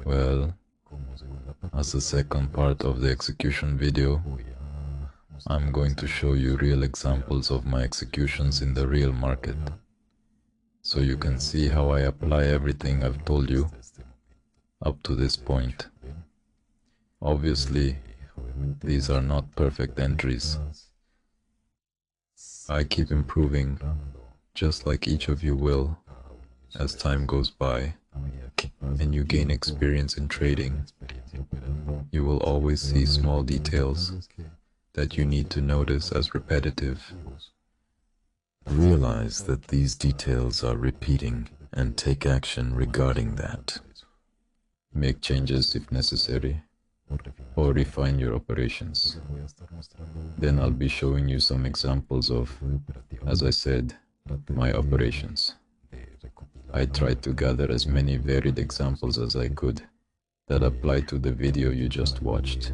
Well, as the second part of the execution video, I'm going to show you real examples of my executions in the real market, so you can see how I apply everything I've told you up to this point. Obviously, these are not perfect entries. I keep improving, just like each of you will, as time goes by, and you gain experience in trading. You will always see small details that you need to notice as repetitive. Realize that these details are repeating and take action regarding that. Make changes if necessary, or refine your operations. Then I'll be showing you some examples of, as I said, my operations. I tried to gather as many varied examples as I could that apply to the video you just watched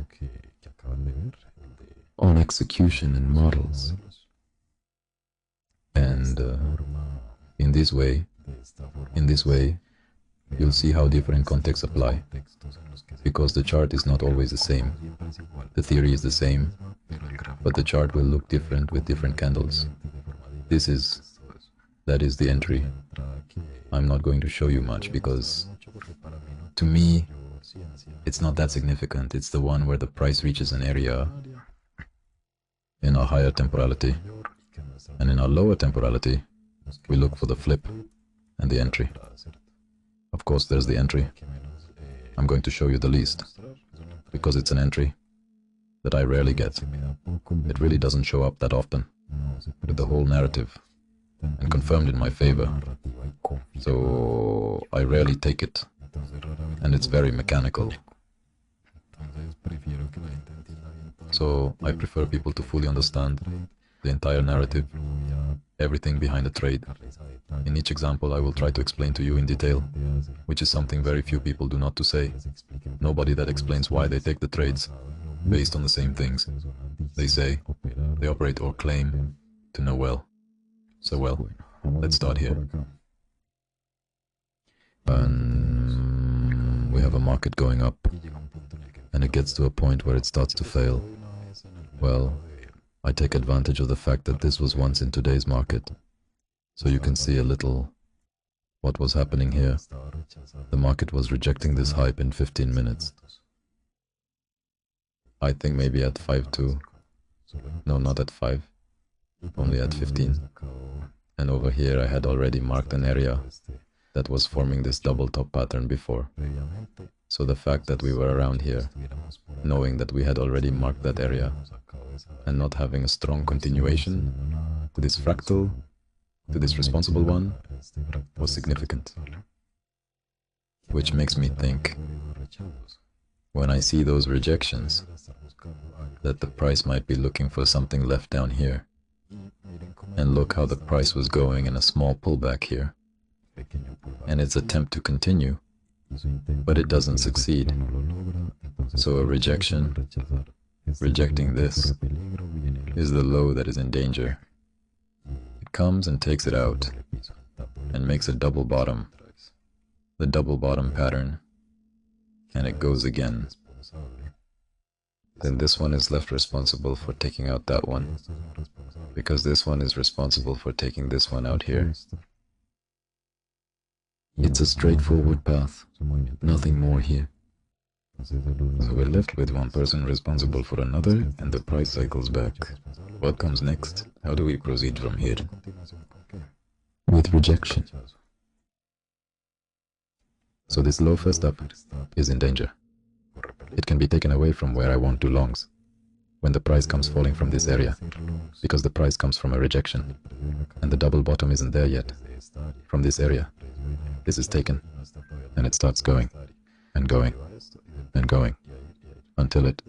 on execution and models. And in this way, you'll see how different contexts apply, because the chart is not always the same. The theory is the same, but the chart will look different with different candles. That is the entry. I'm not going to show you much because, to me, it's not that significant. It's the one where the price reaches an area in a higher temporality, and in a lower temporality, we look for the flip and the entry. Of course, there's the entry. I'm going to show you the least, because it's an entry that I rarely get. It really doesn't show up that often, with the whole narrative, and confirmed in my favor. So I rarely take it, and it's very mechanical. So I prefer people to fully understand the entire narrative, everything behind the trade. In each example, I will try to explain to you in detail, which is something very few people do not to say. Nobody that explains why they take the trades based on the same things. They say, they operate or claim to know well. So well, let's start here. And we have a market going up, and it gets to a point where it starts to fail. Well, I take advantage of the fact that this was once in today's market, so you can see a little what was happening here. The market was rejecting this hype in 15 minutes. I think maybe at 5-2. No, not at 5. Only at 15. And over here I had already marked an area that was forming this double top pattern before. So the fact that we were around here, knowing that we had already marked that area, and not having a strong continuation to this fractal, to this responsible one, was significant. Which makes me think, when I see those rejections, that the price might be looking for something left down here. And look how the price was going in a small pullback here, and its attempt to continue, but it doesn't succeed. So a rejection, rejecting this, is the low that is in danger. It comes and takes it out, and makes a double bottom, the double bottom pattern, and it goes again. Then this one is left responsible for taking out that one, because this one is responsible for taking this one out here. It's a straightforward path, nothing more here. So we're left with one person responsible for another, and the price cycles back. What comes next? How do we proceed from here? With rejection. So this low first up is in danger. It can be taken away from where I want to longs, when the price comes falling from this area, because the price comes from a rejection, and the double bottom isn't there yet. From this area, this is taken, and it starts going, and going, and going, until it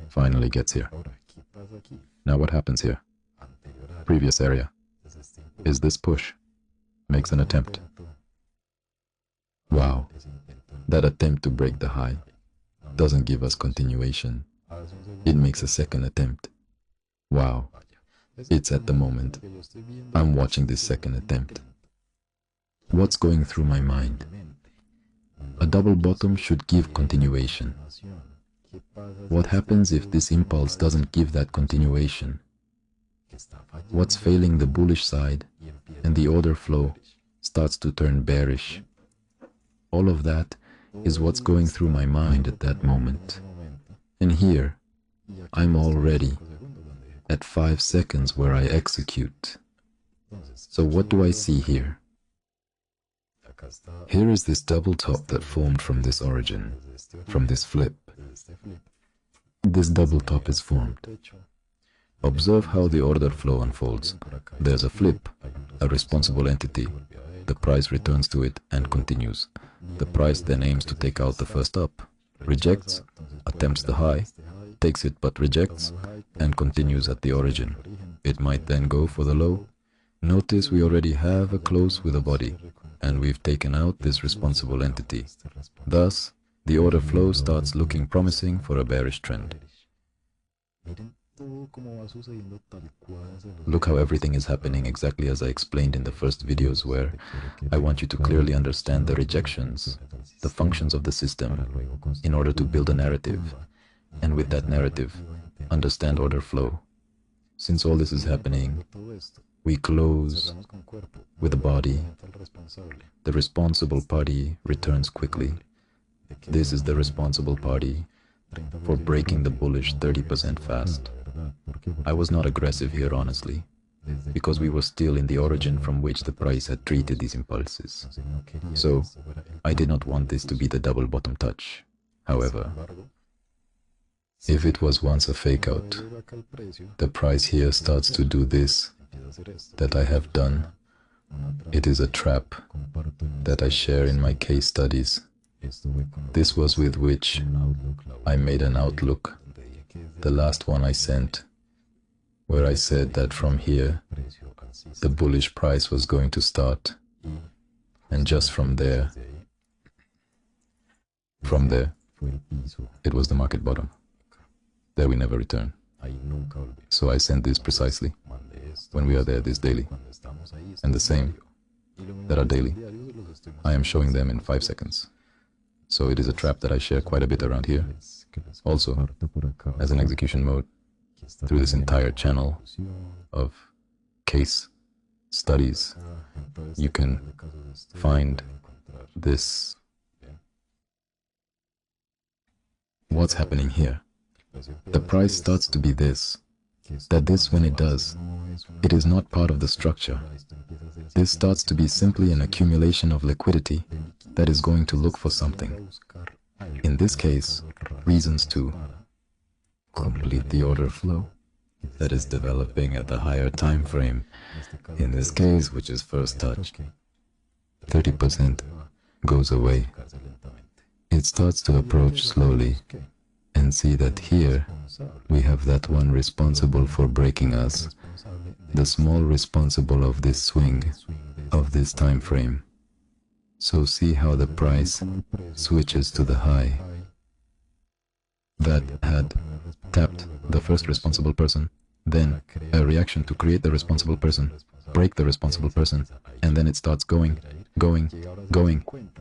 finally gets here. Now what happens here? Previous area is this push, makes an attempt. Wow, that attempt to break the high doesn't give us continuation. It makes a second attempt. Wow, it's at the moment. I'm watching this second attempt. What's going through my mind? A double bottom should give continuation. What happens if this impulse doesn't give that continuation? What's failing the bullish side and the order flow starts to turn bearish? All of that is what's going through my mind at that moment. And here, I'm already at 5 seconds where I execute. So what do I see here? Here is this double top that formed from this origin, from this flip. This double top is formed. Observe how the order flow unfolds. There's a flip, a responsible entity. The price returns to it and continues. The price then aims to take out the first up, rejects, attempts the high, takes it but rejects, and continues at the origin. It might then go for the low. Notice we already have a close with a body, and we've taken out this responsible entity. Thus, the order flow starts looking promising for a bearish trend. Look how everything is happening exactly as I explained in the first videos, where I want you to clearly understand the rejections, the functions of the system, in order to build a narrative, and with that narrative, understand order flow. Since all this is happening, we close with a body. The responsible party returns quickly. This is the responsible party for breaking the bullish 30% fast. I was not aggressive here, honestly, because we were still in the origin from which the price had treated these impulses. So, I did not want this to be the double bottom touch. However, if it was once a fake out, the price here starts to do this that I have done. It is a trap that I share in my case studies. This was with which I made an outlook, the last one I sent, where I said that from here, the bullish price was going to start, and just from there, it was the market bottom. There we never return. So I sent this precisely when we are there this daily, and the same that are daily. I am showing them in 5 seconds. So it is a trap that I share quite a bit around here. Also, as an execution mode, through this entire channel of case studies, you can find this. What's happening here? The price starts to be this, that this when it does, it is not part of the structure. This starts to be simply an accumulation of liquidity that is going to look for something. In this case, reasons to complete the order flow that is developing at the higher time frame. In this case, which is first touch, 30% goes away. It starts to approach slowly, and see that here we have that one responsible for breaking us, the small responsible of this swing, of this time frame. So see how the price switches to the high that had tapped the first responsible person, then a reaction to create the responsible person, break the responsible person, and then it starts going.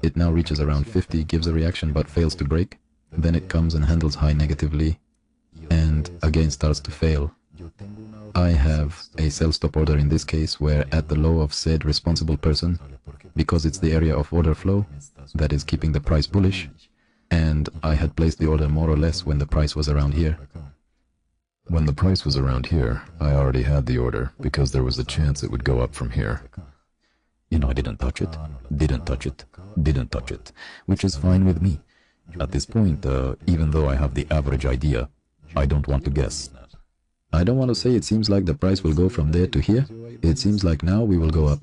It now reaches around 50, gives a reaction but fails to break. Then it comes and handles high negatively, and again starts to fail. I have a sell stop order in this case, where at the low of said responsible person, because it's the area of order flow that is keeping the price bullish, and I had placed the order more or less when the price was around here. When the price was around here, I already had the order, because there was a chance it would go up from here. You know, I didn't touch it, which is fine with me. At this point, even though I have the average idea, I don't want to guess. I don't want to say it seems like the price will go from there to here. It seems like now we will go up.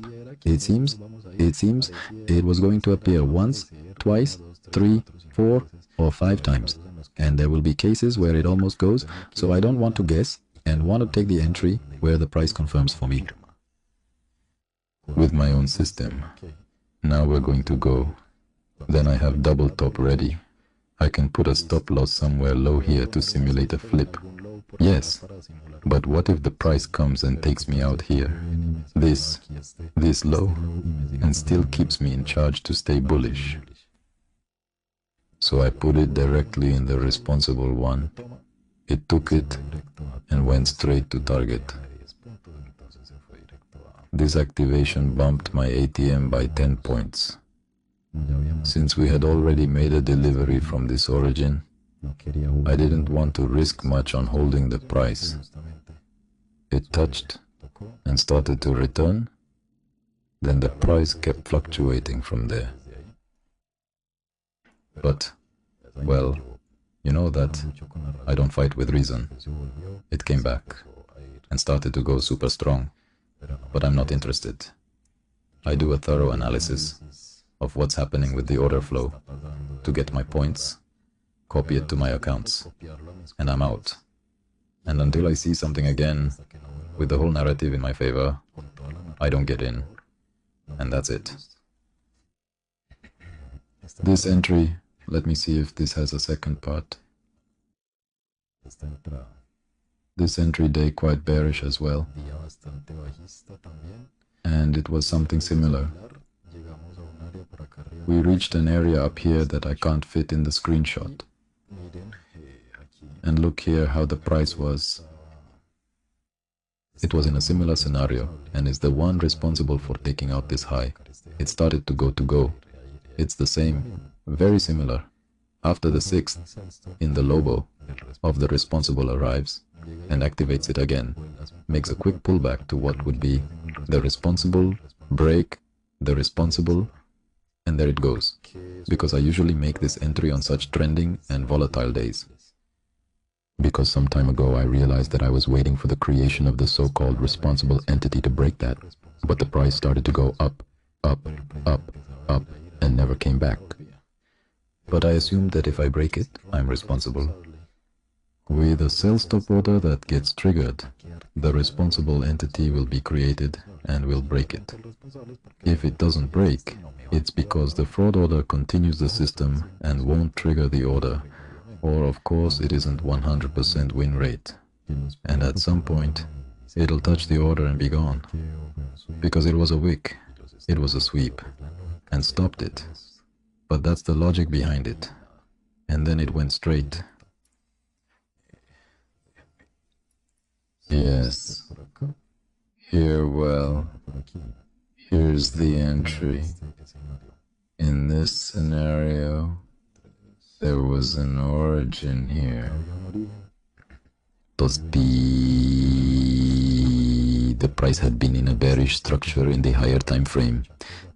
It seems it was going to appear once, twice, 3, 4, or 5 times. And there will be cases where it almost goes, so I don't want to guess and want to take the entry where the price confirms for me. With my own system. Now we're going to go. Then I have double top ready. I can put a stop loss somewhere low here to simulate a flip. Yes, but what if the price comes and takes me out here, this low, and still keeps me in charge to stay bullish? So I put it directly in the responsible one. It took it and went straight to target. This activation bumped my ATM by 10 points. Since we had already made a delivery from this origin, I didn't want to risk much on holding the price. It touched and started to return, then the price kept fluctuating from there. But, well, you know that I don't fight with reason. It came back and started to go super strong, but I'm not interested. I do a thorough analysis of what's happening with the order flow to get my points, copy it to my accounts, and I'm out. And until I see something again with the whole narrative in my favor, I don't get in. And that's it. This entry, let me see if this has a second part. This entry day quite bearish as well. And it was something similar. We reached an area up here that I can't fit in the screenshot. And look here how the price was. It was in a similar scenario and is the one responsible for taking out this high. It started to go. It's the same, very similar. After the 6th, in the Lobo, of the responsible arrives and activates it again, makes a quick pullback to what would be the responsible, break, the responsible, and there it goes. Because I usually make this entry on such trending and volatile days. Because some time ago I realized that I was waiting for the creation of the so-called responsible entity to break that, but the price started to go up, and never came back. But I assumed that if I break it, I'm responsible. With a sell stop order that gets triggered, the responsible entity will be created and will break it. If it doesn't break, it's because the fraud order continues the system and won't trigger the order, or of course it isn't 100% win rate. And at some point, it'll touch the order and be gone. Because it was a wick, it was a sweep, and stopped it. But that's the logic behind it. And then it went straight. Yes. Here, well, here's the entry. In this scenario, there was an origin here. The price had been in a bearish structure in the higher time frame.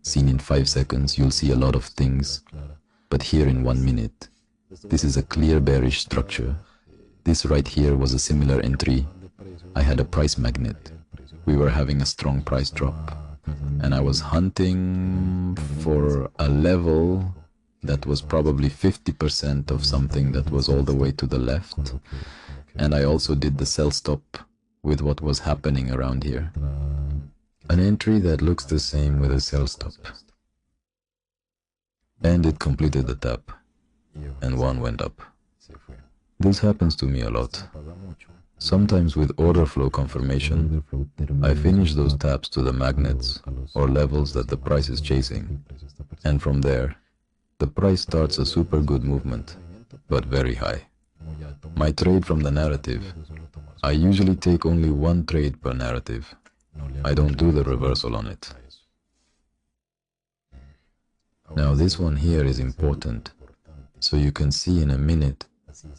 Seen in 5 seconds, you'll see a lot of things. But here in 1 minute, this is a clear bearish structure. This right here was a similar entry. I had a price magnet. We were having a strong price drop. And I was hunting for a level that was probably 50% of something that was all the way to the left. And I also did the sell stop with what was happening around here. An entry that looks the same with a sell stop. And it completed the tap. And one went up. This happens to me a lot. Sometimes with order flow confirmation, I finish those taps to the magnets or levels that the price is chasing. And from there, the price starts a super good movement, but very high. My trade from the narrative, I usually take only one trade per narrative. I don't do the reversal on it. Now this one here is important, so you can see in a minute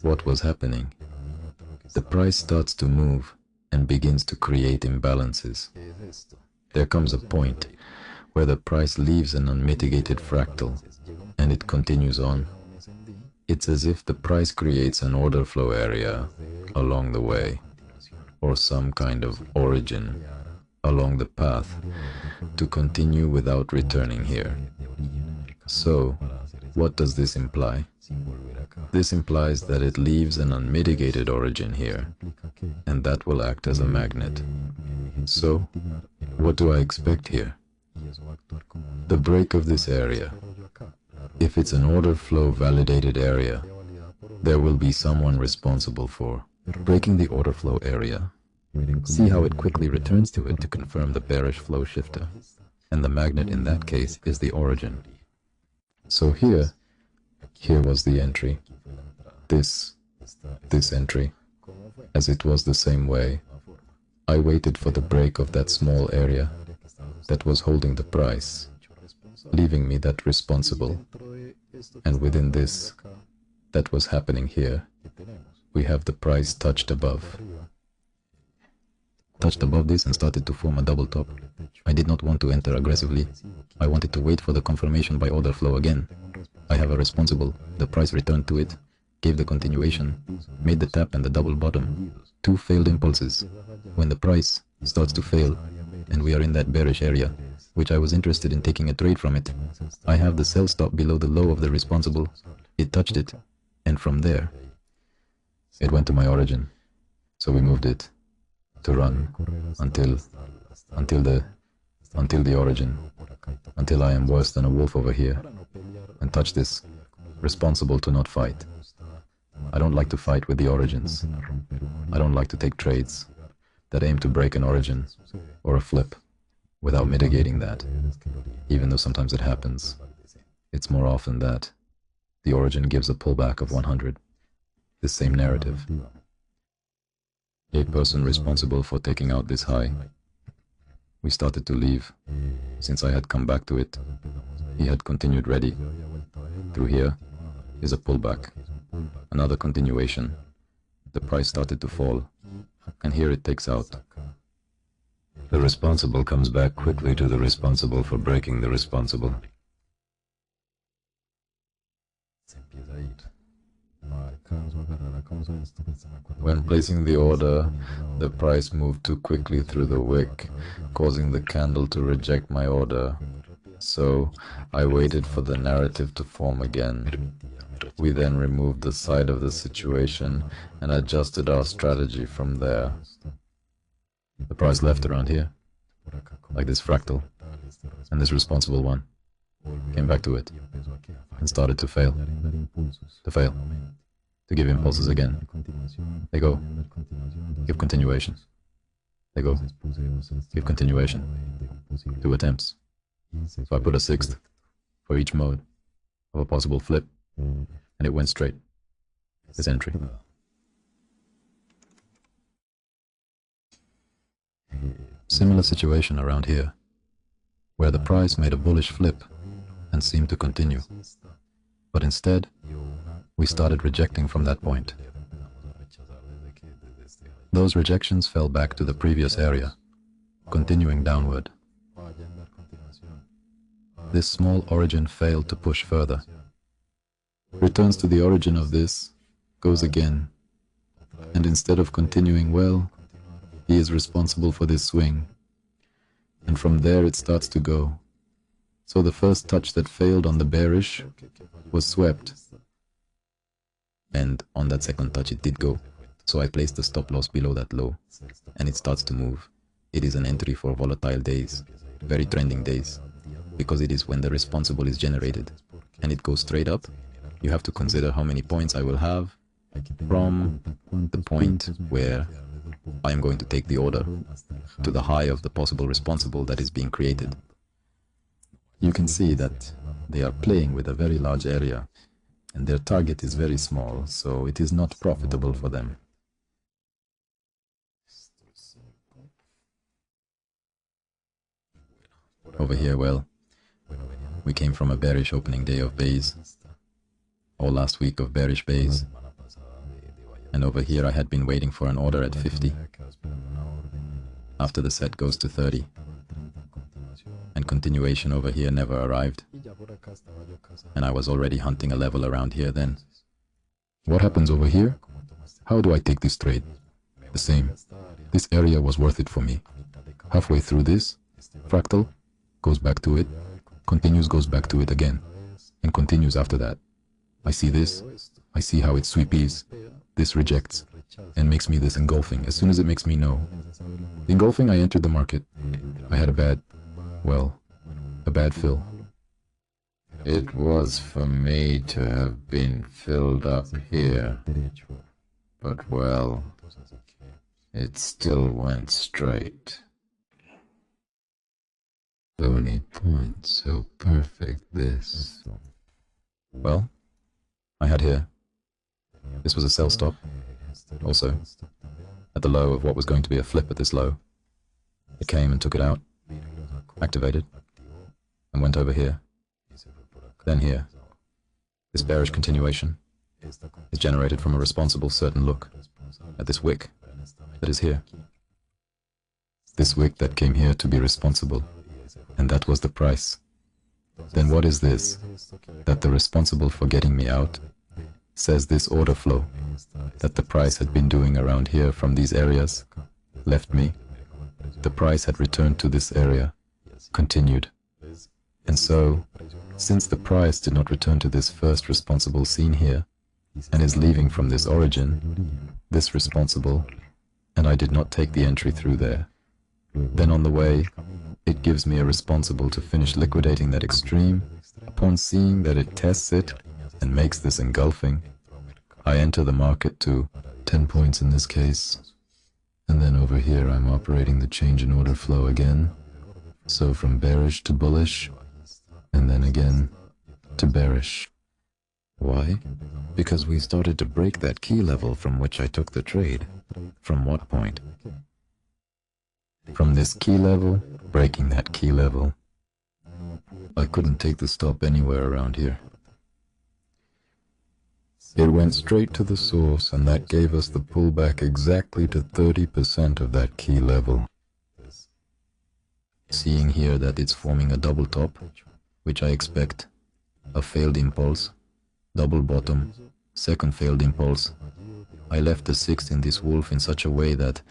what was happening. The price starts to move and begins to create imbalances. There comes a point where the price leaves an unmitigated fractal and it continues on. It's as if the price creates an order flow area along the way, or some kind of origin along the path to continue without returning here. So, what does this imply? This implies that it leaves an unmitigated origin here, and that will act as a magnet. So, what do I expect here? The break of this area. If it's an order flow validated area, there will be someone responsible for breaking the order flow area. See how it quickly returns to it to confirm the bearish flow shifter, and the magnet in that case is the origin. So here, Here was the entry. This entry. As it was the same way, I waited for the break of that small area that was holding the price, leaving me that responsible. And within this, that was happening here, we have the price touched above this and started to form a double top. I did not want to enter aggressively. I wanted to wait for the confirmation by order flow again. I have a responsible. The price returned to it, gave the continuation, made the tap and the double bottom. Two failed impulses. When the price starts to fail, and we are in that bearish area, which I was interested in taking a trade from it, I have the sell stop below the low of the responsible. It touched it, and from there, it went to my origin. So we moved it to run until the origin, until I am worse than a wolf over here, and touch this, responsible to not fight. I don't like to fight with the origins. I don't like to take trades that aim to break an origin or a flip without mitigating that, even though sometimes it happens. It's more often that the origin gives a pullback of 100. The same narrative. A person responsible for taking out this high. We started to leave. Since I had come back to it, he had continued ready. Through here is a pullback. Another continuation. The price started to fall, and here it takes out. The responsible comes back quickly to the responsible for breaking the responsible. When placing the order, the price moved too quickly through the wick, causing the candle to reject my order. So I waited for the narrative to form again. We then removed the side of the situation and adjusted our strategy from there. The price left around here, like this fractal, and this responsible one came back to it and started to fail. To give impulses again. They go, give continuation. They go, give continuation. 2 attempts. So I put a 6th for each mode of a possible flip, and it went straight. This entry. Similar situation around here, where the price made a bullish flip and seemed to continue. But instead, we started rejecting from that point. Those rejections fell back to the previous area, continuing downward. This small origin failed to push further. Returns to the origin of this, goes again, and instead of continuing well, he is responsible for this swing, and from there it starts to go. So the first touch that failed on the bearish was swept, and on that second touch it did go. So I placed the stop loss below that low, and it starts to move. It is an entry for volatile days, very trending days, because it is when the responsible is generated, and it goes straight up. You have to consider how many points I will have from the point where I am going to take the order to the high of the possible responsible that is being created. You can see that they are playing with a very large area, and their target is very small, so it is not profitable for them. Over here, well, we came from a bearish opening day of bays, or last week of bearish bays, and over here I had been waiting for an order at 50, after the set goes to 30, and continuation over here never arrived, and I was already hunting a level around here then. What happens over here? How do I take this trade? The same. This area was worth it for me. Halfway through this, fractal, goes back to it, continues, goes back to it again, and continues after that. I see this, I see how it sweepies, this rejects, and makes me this engulfing. As soon as it makes me know. The engulfing, I entered the market. I had a bad fill. It was for me to have been filled up here, but well, it still went straight. So many points, so perfect this. Well, I had here, this was a sell stop, also, at the low of what was going to be a flip at this low. It came and took it out, activated, and went over here. Then here. This bearish continuation is generated from a responsible certain look at this wick that is here. This wick that came here to be responsible, and that was the price. Then what is this? That the responsible for getting me out says this order flow that the price had been doing around here from these areas left me. The price had returned to this area, continued. And so, since the price did not return to this first responsible seen here, and is leaving from this origin, this responsible, and I did not take the entry through there, then on the way, it gives me a responsible to finish liquidating that extreme. Upon seeing that it tests it and makes this engulfing, I enter the market to 10 points in this case, and then over here I'm operating the change in order flow again, so from bearish to bullish, and then again to bearish. Why? Because we started to break that key level from which I took the trade. From what point? From this key level, breaking that key level. I couldn't take the stop anywhere around here. It went straight to the source, and that gave us the pullback exactly to 30% of that key level. Seeing here that it's forming a double top, which I expect, a failed impulse, double bottom, second failed impulse, I left the 6 in this wolf in such a way that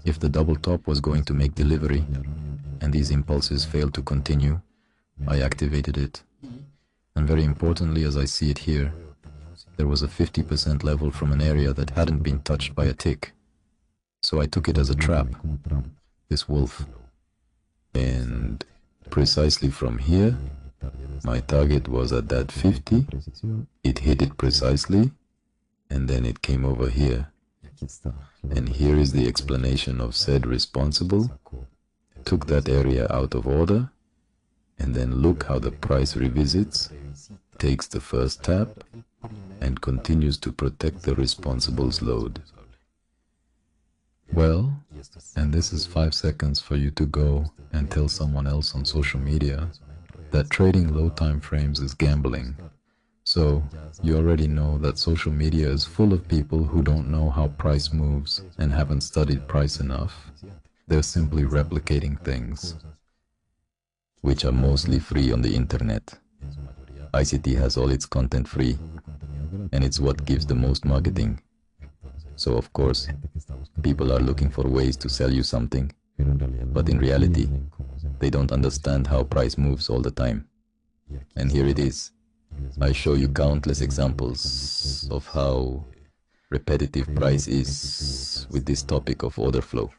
if the double top was going to make delivery, and these impulses failed to continue, I activated it. And very importantly, as I see it here, there was a 50% level from an area that hadn't been touched by a tick. So I took it as a trap, this wolf. And precisely from here, my target was at that 50, it hit it precisely, and then it came over here. And here is the explanation of said responsible, took that area out of order, and then look how the price revisits, takes the first tap, and continues to protect the responsible's load. Well, and this is 5 seconds for you to go and tell someone else on social media that trading low time frames is gambling. So, you already know that social media is full of people who don't know how price moves and haven't studied price enough. They're simply replicating things, which are mostly free on the internet. ICT has all its content free, and it's what gives the most marketing. So of course, people are looking for ways to sell you something, but in reality, they don't understand how price moves all the time. And here it is. I show you countless examples of how repetitive price is with this topic of order flow.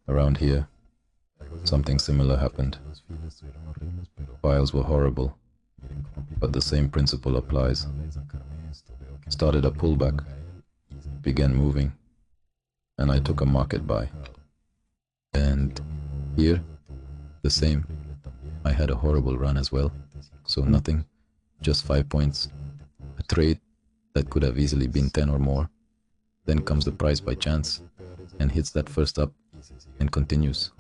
Around here, something similar happened. Files were horrible, but the same principle applies. Started a pullback, began moving, and I took a market buy. And here, the same. I had a horrible run as well, so nothing, just 5 points. A trade that could have easily been 10 or more. Then comes the price by chance, and hits that first up, and continues.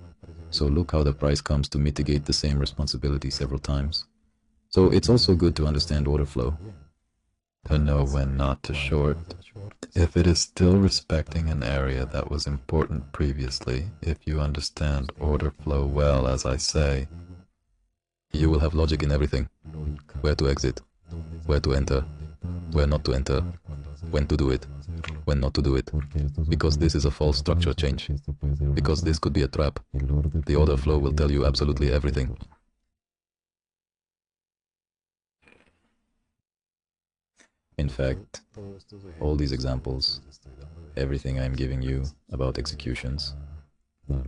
So look how the price comes to mitigate the same responsibility several times. So it's also good to understand order flow, to know when not to short, if it is still respecting an area that was important previously. If you understand order flow well, as I say, you will have logic in everything. Where to exit, where to enter, where not to enter, when to do it, when not to do it, because this is a false structure change, because this could be a trap. The order flow will tell you absolutely everything. In fact, all these examples, everything I'm giving you about executions,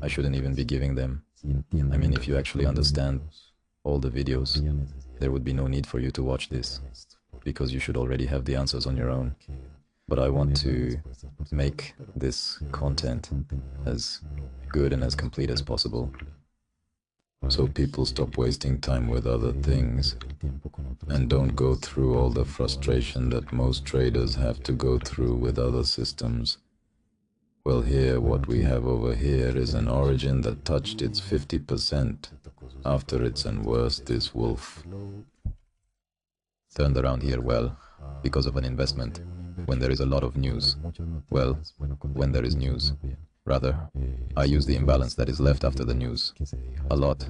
I shouldn't even be giving them. I mean, if you actually understand all the videos, there would be no need for you to watch this, because you should already have the answers on your own. But I want to make this content as good and as complete as possible. So people stop wasting time with other things and don't go through all the frustration that most traders have to go through with other systems. Well, here, what we have over here is an origin that touched its 50% after its unworst this wolf. Turned around here, well, because of an investment, when there is a lot of news. Well, when there is news. Rather, I use the imbalance that is left after the news. A lot.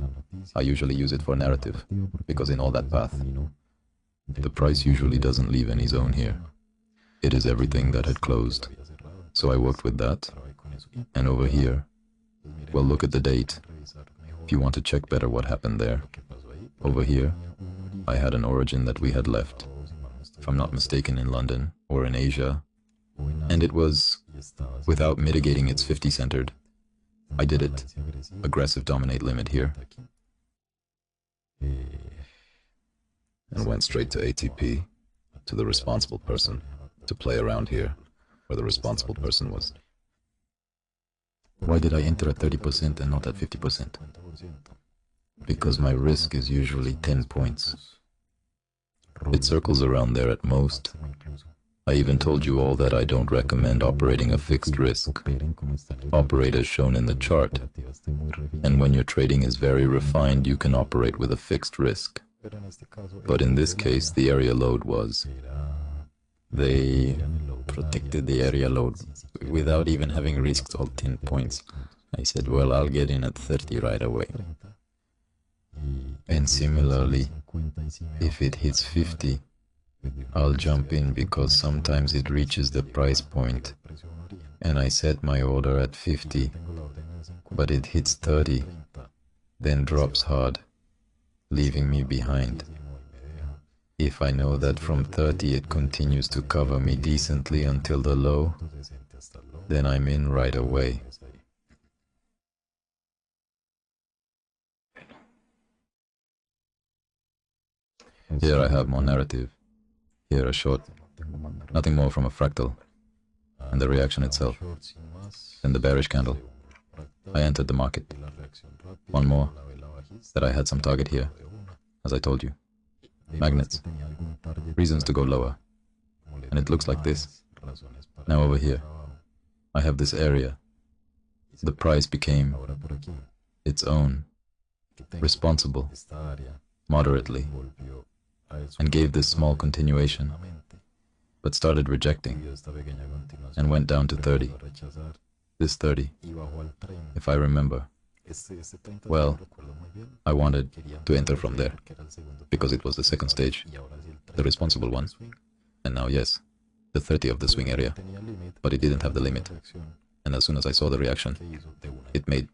I usually use it for narrative, because in all that path, the price usually doesn't leave any zone here. It is everything that had closed. So I worked with that. And over here, well, look at the date. If you want to check better what happened there. Over here, I had an origin that we had left, if I'm not mistaken, in London or in Asia, and it was, without mitigating its 50 centered. I did it. Aggressive dominate limit here. And went straight to ATP, to the responsible person, to play around here, where the responsible person was. Why did I enter at 30% and not at 50%? Because my risk is usually 10 points. It circles around there at most. I even told you all that I don't recommend operating a fixed risk. Operate as shown in the chart. And when your trading is very refined, you can operate with a fixed risk. But in this case, the area load was... They protected the area load without even having risked all 10 points. I said, well, I'll get in at 30 right away. And similarly, if it hits 50, I'll jump in because sometimes it reaches the price point. And I set my order at 50, but it hits 30, then drops hard, leaving me behind. If I know that from 30 it continues to cover me decently until the low, then I'm in right away. Here I have more narrative. Here a short. Nothing more from a fractal. And the reaction itself. Then the bearish candle. I entered the market. One more. That I had some target here, as I told you. Magnets. Reasons to go lower. And it looks like this. Now over here, I have this area. The price became its own, responsible, moderately, and gave this small continuation, but started rejecting, and went down to 30. This 30, if I remember. Well, I wanted to enter from there, because it was the second stage, the responsible one, and now yes, the 30 of the swing area, but it didn't have the limit, and as soon as I saw the reaction, it made,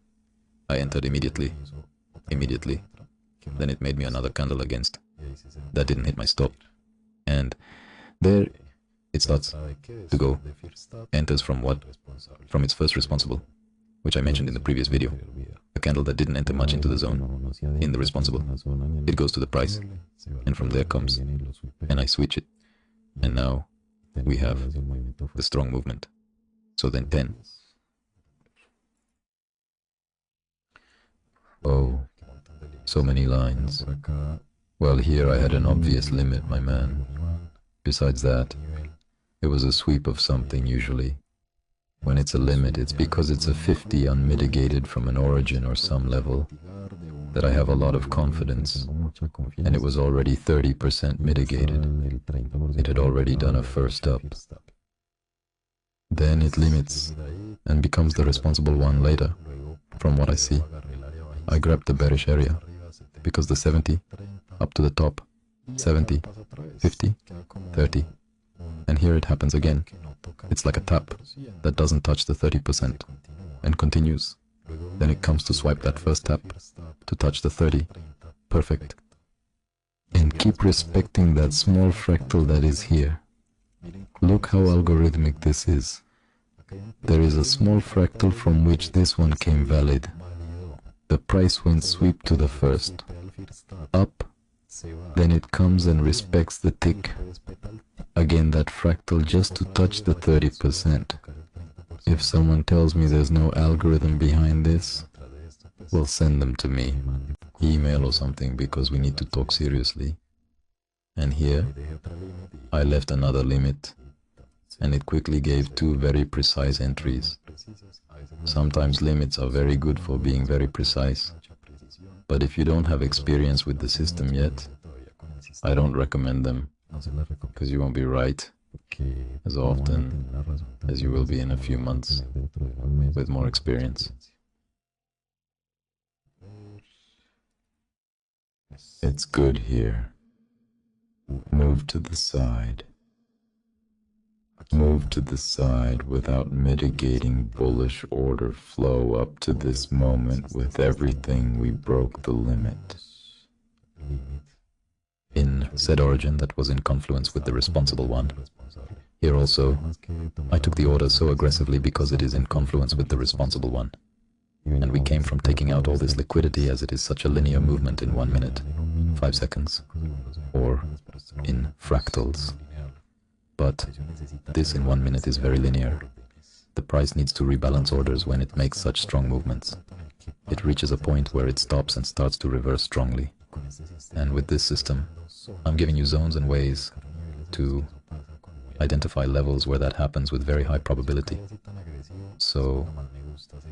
I entered immediately, then it made me another candle against, that didn't hit my stop, and there it starts to go, enters from what? From its first responsible, which I mentioned in the previous video, a candle that didn't enter much into the zone, in the responsible. It goes to the price, and from there comes, and I switch it, and now we have the strong movement. So then 10. Oh, so many lines. Well, here I had an obvious limit, my man. Besides that, it was a sweep of something usually. When it's a limit, it's because it's a 50 unmitigated from an origin or some level that I have a lot of confidence, and it was already 30% mitigated. It had already done a first up. Then it limits and becomes the responsible one later, from what I see. I grabbed the bearish area, because the 70, up to the top, 70, 50, 30, and here it happens again. It's like a tap that doesn't touch the 30% and continues. Then it comes to swipe that first tap to touch the 30. Perfect. And keep respecting that small fractal that is here. Look how algorithmic this is. There is a small fractal from which this one came valid. The price went sweep to the first. Up. Then it comes and respects the tick. Again that fractal just to touch the 30%. If someone tells me there's no algorithm behind this, well, send them to me. email or something because we need to talk seriously. And here, I left another limit, and it quickly gave two very precise entries. Sometimes limits are very good for being very precise, but if you don't have experience with the system yet, I don't recommend them, because you won't be right as often as you will be in a few months with more experience. It's good here. Move to the side. Move to the side without mitigating bullish order flow up to this moment. With everything we broke the limit. In said origin that was in confluence with the responsible one. Here also, I took the order so aggressively because it is in confluence with the responsible one. And we came from taking out all this liquidity as it is such a linear movement in 1 minute, 5 seconds, or in fractals. But this in 1 minute is very linear. The price needs to rebalance orders when it makes such strong movements. It reaches a point where it stops and starts to reverse strongly. And with this system, I'm giving you zones and ways to identify levels where that happens with very high probability. So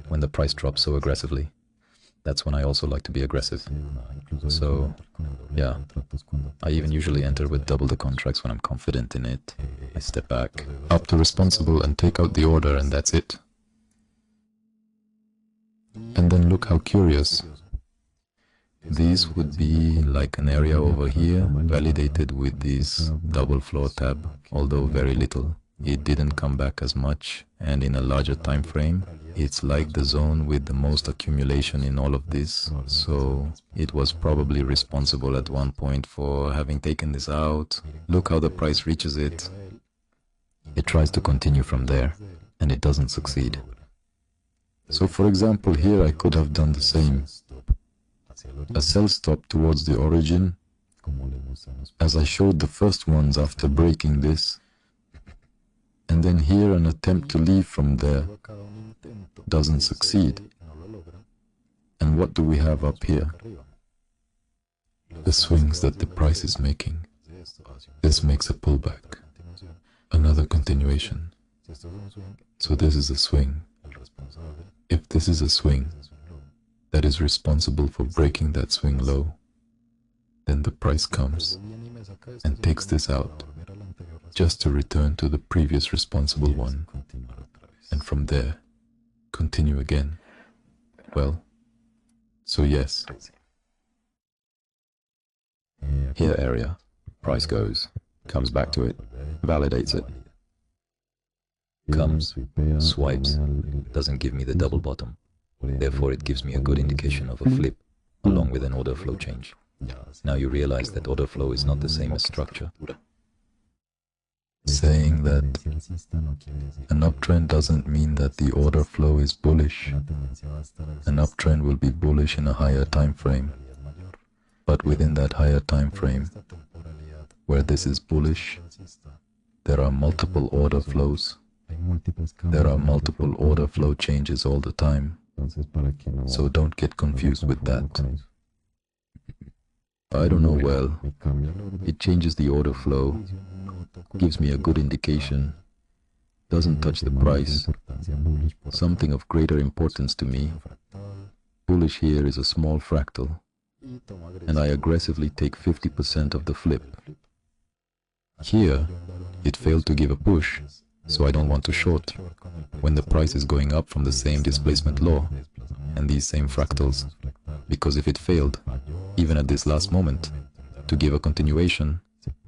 when the price drops so aggressively, that's when I also like to be aggressive. So yeah, I even usually enter with double the contracts when I'm confident in it. I step back up to responsible and take out the order, and that's it. And then look how curious. These would be like an area over here, validated with this double floor tab, although very little. It didn't come back as much, and in a larger time frame, it's like the zone with the most accumulation in all of this, so it was probably responsible at one point for having taken this out. Look how the price reaches it. It tries to continue from there, and it doesn't succeed. So for example, here I could have done the same. A sell stop towards the origin, as I showed the first ones after breaking this, and then here an attempt to leave from there doesn't succeed. And what do we have up here? The swings that the price is making. This makes a pullback, another continuation. So this is a swing. If this is a swing that is responsible for breaking that swing low, then the price comes and takes this out, just to return to the previous responsible one, and from there, continue again. Well, so yes. Here area, price goes, comes back to it, validates it, comes, swipes, doesn't give me the double bottom. Therefore it gives me a good indication of a flip, along with an order flow change. Now you realize that order flow is not the same as structure. Saying that an uptrend doesn't mean that the order flow is bullish. An uptrend will be bullish in a higher time frame, but within that higher time frame, where this is bullish, there are multiple order flows. There are multiple order flow changes all the time, so don't get confused with that. I don't know well. It changes the order flow, gives me a good indication, doesn't touch the price. Something of greater importance to me. Bullish here is a small fractal, and I aggressively take 50% of the flip. Here, it failed to give a push, so I don't want to short when the price is going up from the same displacement law and these same fractals, because if it failed, even at this last moment, to give a continuation,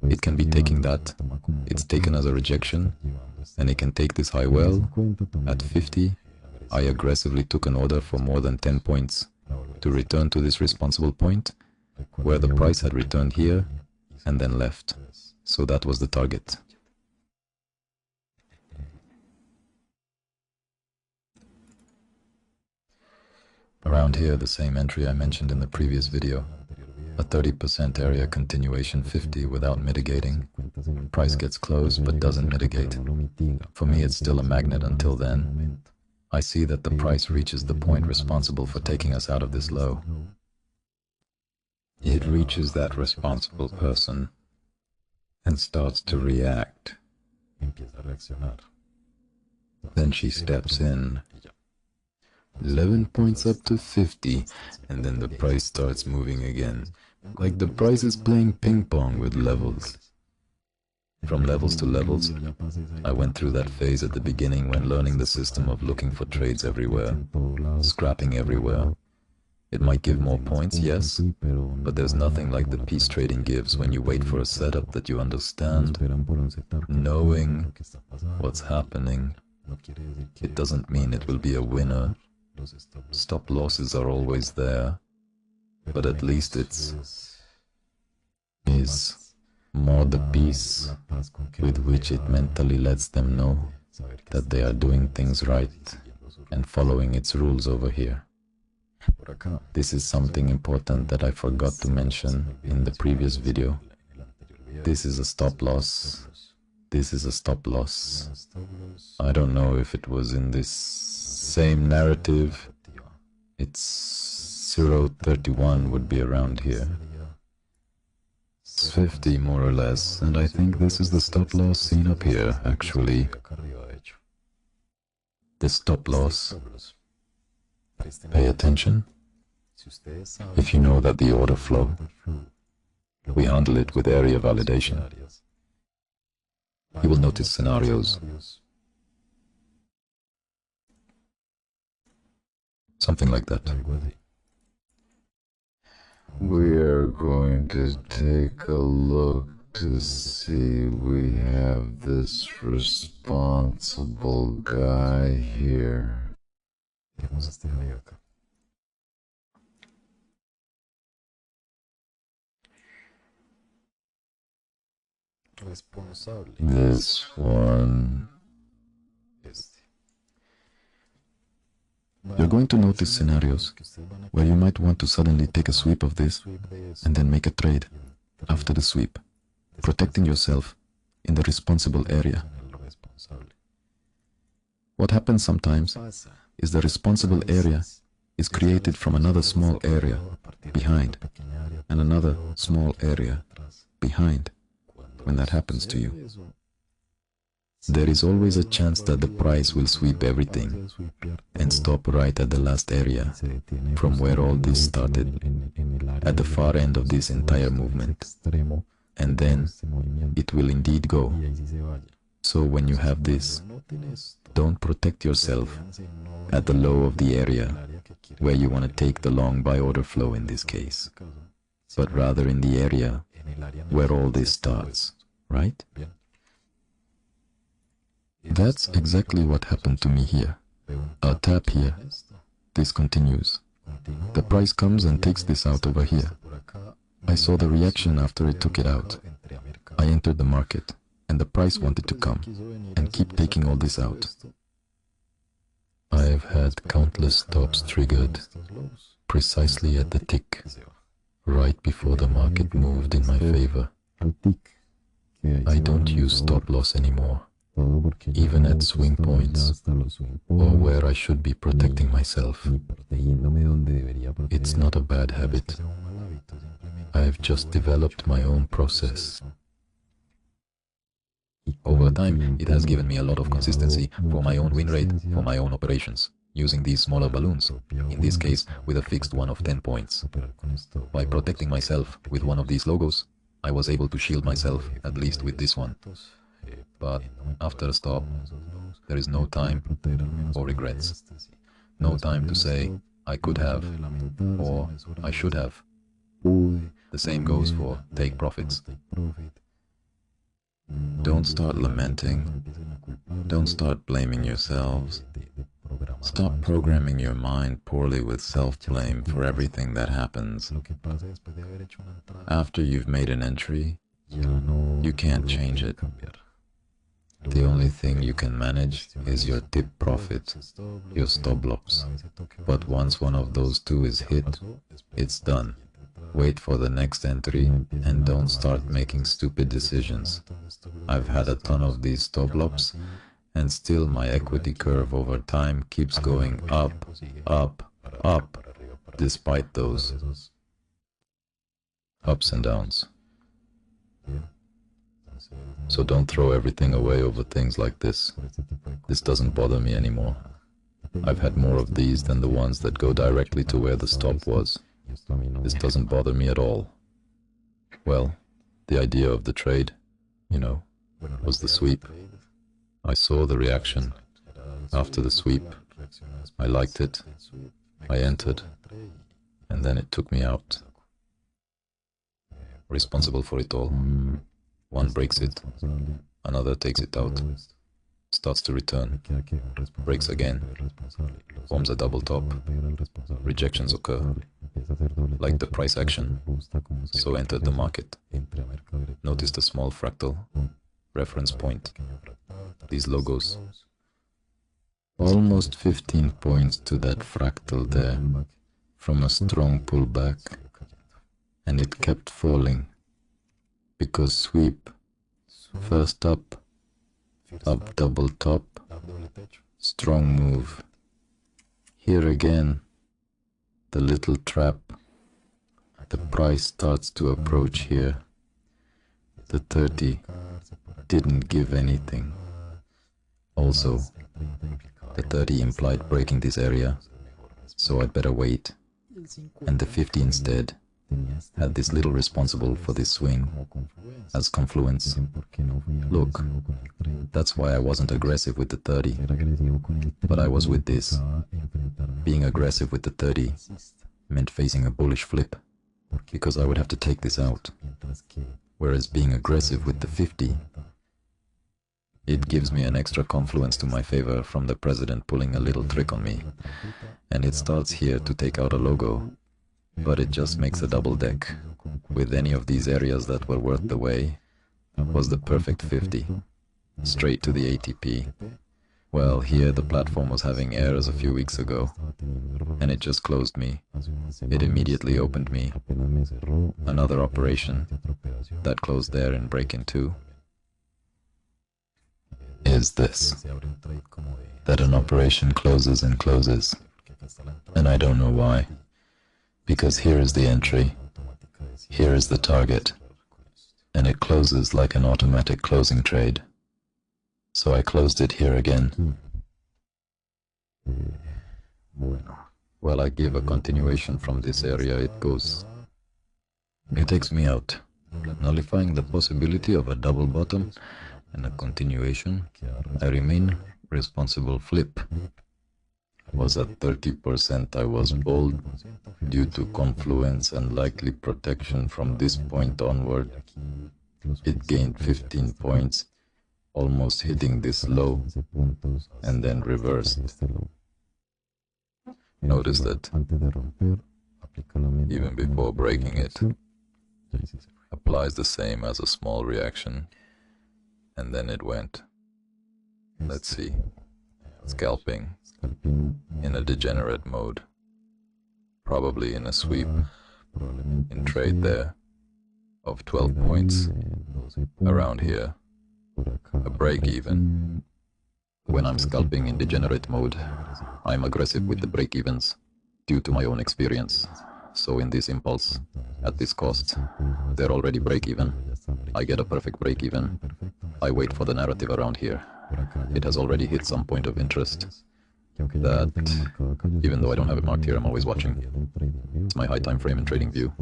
it can be taking that, it's taken as a rejection, and it can take this high well. At 50, I aggressively took an order for more than 10 points to return to this responsible point, where the price had returned here and then left. So that was the target. Around here, the same entry I mentioned in the previous video. A 30% area continuation 50 without mitigating. Price gets closed but doesn't mitigate. For me, it's still a magnet until then. I see that the price reaches the point responsible for taking us out of this low. it reaches that responsible person and starts to react. Then she steps in. 11 points up to 50, and then the price starts moving again. Like the price is playing ping pong with levels. From levels to levels, I went through that phase at the beginning when learning the system of looking for trades everywhere, scrapping everywhere. It might give more points, yes, but there's nothing like the piece trading gives when you wait for a setup that you understand. Knowing what's happening, it doesn't mean it will be a winner. Stop losses are always there, but at least is more the peace with which it mentally lets them know that they are doing things right and following its rules over here. This is something important that I forgot to mention in the previous video. This is a stop loss. This is a stop loss. I don't know if it was in this same narrative. It's 0.31 would be around here. It's 50 more or less, and I think this is the stop loss seen up here, actually. This stop loss. Pay attention. If you know that the order flow, we handle it with area validation. You will notice scenarios. Something like that. We're going to take a look to see we have this responsible guy here. This one. You're going to notice scenarios where you might want to suddenly take a sweep of this and then make a trade after the sweep, protecting yourself in the responsible area. What happens sometimes is the responsible area is created from another small area behind and another small area behind. When that happens to you, there is always a chance that the price will sweep everything and stop right at the last area from where all this started, at the far end of this entire movement, and then it will indeed go. So when you have this, don't protect yourself at the low of the area where you want to take the long buy order flow in this case, but rather in the area where all this starts, right? That's exactly what happened to me here. A tap here. This continues. The price comes and takes this out over here. I saw the reaction after it took it out. I entered the market, and the price wanted to come and keep taking all this out. I've had countless stops triggered precisely at the tick, right before the market moved in my favor. I don't use stop loss anymore, even at swing points, or where I should be protecting myself. It's not a bad habit. I've just developed my own process. Over time, it has given me a lot of consistency for my own win rate, for my own operations, using these smaller balloons, in this case with a fixed one of 10 points. By protecting myself with one of these logos, I was able to shield myself, at least with this one. But after a stop, there is no time for regrets. No time to say, I could have, or I should have. The same goes for take profits. Don't start lamenting. Don't start blaming yourselves. Stop programming your mind poorly with self-blame for everything that happens. After you've made an entry, you can't change it. The only thing you can manage is your tip profit, your stop loss. But once one of those two is hit, it's done. Wait for the next entry and don't start making stupid decisions. I've had a ton of these stop loss, and still my equity curve over time keeps going up, up, up, despite those. ups and downs. So don't throw everything away over things like this. This doesn't bother me anymore. I've had more of these than the ones that go directly to where the stop was. This doesn't bother me at all. Well, the idea of the trade, was the sweep. I saw the reaction. After the sweep, I liked it. I entered, and then it took me out. Responsible for it all. One breaks it, another takes it out, starts to return, breaks again, forms a double top, rejections occur, like the price action, so entered the market. Notice the small fractal, reference point, these logos. Almost 15 points to that fractal there, from a strong pullback, and it kept falling, because sweep, first up double top, strong move. Here again, the little trap, the price starts to approach here. The 30 didn't give anything. Also, the 30 implied breaking this area, so I'd better wait. And the 50 instead had this little responsible for this swing as confluence. Look, that's why I wasn't aggressive with the 30, but I was with this. Being aggressive with the 30 meant facing a bullish flip, because I would have to take this out, whereas being aggressive with the 50, it gives me an extra confluence to my favor from the president pulling a little trick on me, and it starts here to take out a logo, but it just makes a double deck. With any of these areas that were worth the way, was the perfect 50, straight to the ATP. Well, here the platform was having errors a few weeks ago, and it just closed me. It immediately opened me another operation that closed there in break-in 2. Is this, that an operation closes and closes, and I don't know why, because here is the entry, here is the target, and it closes like an automatic closing trade. So I closed it here again. Well, I give a continuation from this area. It takes me out, nullifying the possibility of a double bottom and a continuation. I remain responsible flip. Was at 30%. I was bold due to confluence and likely protection from this point onward. It gained 15 points, almost hitting this low, and then reversed. Notice that even before breaking it, applies the same as a small reaction, and then it went. Let's see. Scalping in a degenerate mode, probably in a sweep, in trade there, of 12 points, around here, a break even. When I'm scalping in degenerate mode, I'm aggressive with the break-evens, due to my own experience. So in this impulse, at this cost, they're already break-even. I get a perfect break-even. I wait for the narrative around here. It has already hit some point of interest that, even though I don't have it marked here, I'm always watching. It's my high time frame and trading view,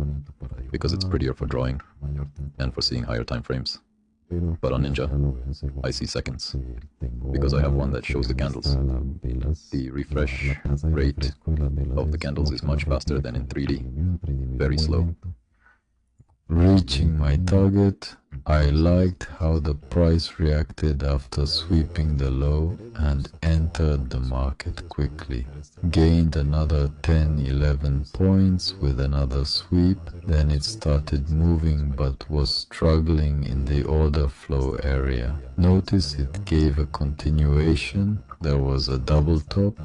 because it's prettier for drawing and for seeing higher time frames. But on Ninja, I see seconds, because I have one that shows the candles. The refresh rate of the candles is much faster than in 3D, very slow. Reaching my target, I liked how the price reacted after sweeping the low and entered the market quickly. Gained another 10-11 points with another sweep, then it started moving but was struggling in the order flow area. Notice it gave a continuation, there was a double top,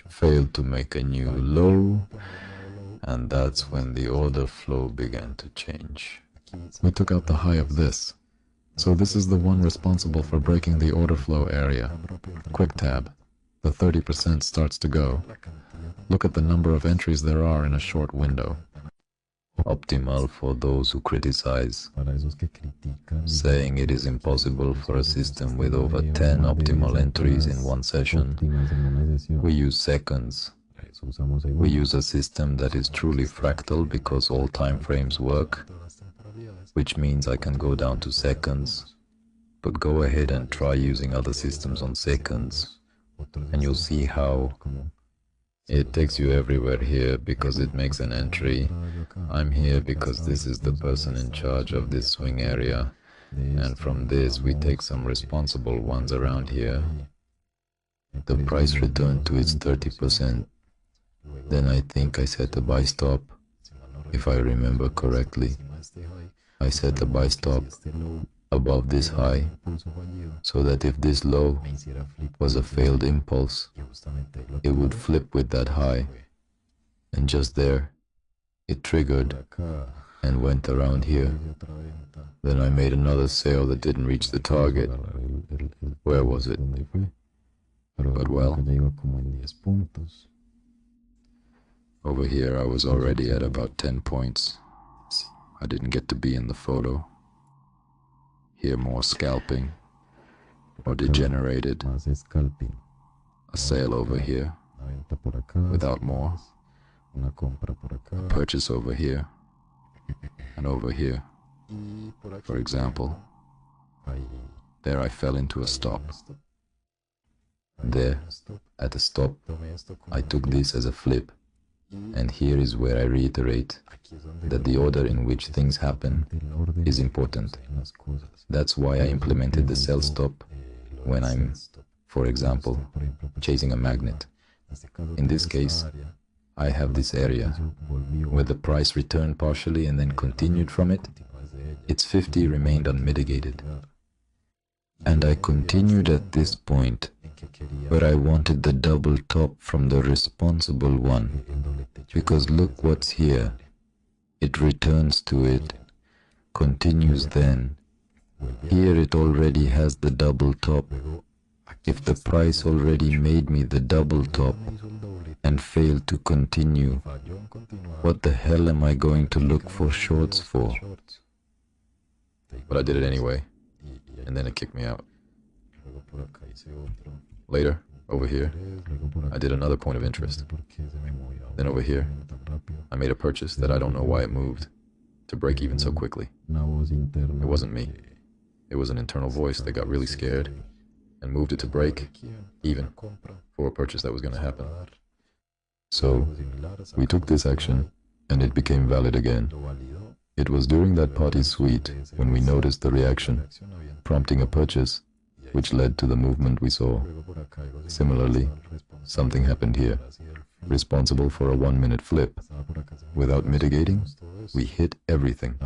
failed to make a new low, and that's when the order flow began to change. We took out the high of this. So this is the one responsible for breaking the order flow area. Quick tab. The 30% starts to go. Look at the number of entries there are in a short window. optimal for those who criticize, saying it is impossible for a system with over 10 optimal entries in one session. We use seconds. We use a system that is truly fractal because all time frames work, which means I can go down to seconds, but go ahead and try using other systems on seconds, and you'll see how it takes you everywhere here because it makes an entry. I'm here because this is the person in charge of this swing area, and from this we take some responsible ones around here. The price returned to its 30%. Then I think I set a buy stop, if I remember correctly. I set a buy stop above this high, so that if this low was a failed impulse, it would flip with that high, and just there, it triggered and went around here. Then I made another sale that didn't reach the target. Where was it? But well, over here I was already at about 10 points. I didn't get to be in the photo. Here more scalping, or degenerated. A sale over here, without more. A purchase over here, and over here. For example, there I fell into a stop. There, at a stop, I took this as a flip. And here is where I reiterate that the order in which things happen is important. That's why I implemented the sell stop when I'm, for example, chasing a magnet. In this case, I have this area where the price returned partially and then continued from it. Its 50 remained unmitigated. And I continued at this point where I wanted the double top from the responsible one, because look what's here. It returns to it, continues then. Here it already has the double top. If the price already made me the double top and failed to continue, what the hell am I going to look for shorts for? But I did it anyway, and then it kicked me out. Later, over here, I did another point of interest. Then over here, I made a purchase that I don't know why it moved to break even so quickly. It wasn't me. It was an internal voice that got really scared and moved it to break even for a purchase that was going to happen. So, we took this action and it became valid again. It was during that party suite when we noticed the reaction, prompting a purchase, which led to the movement we saw. Similarly, something happened here, responsible for a 1-minute flip. Without mitigating, we hit everything,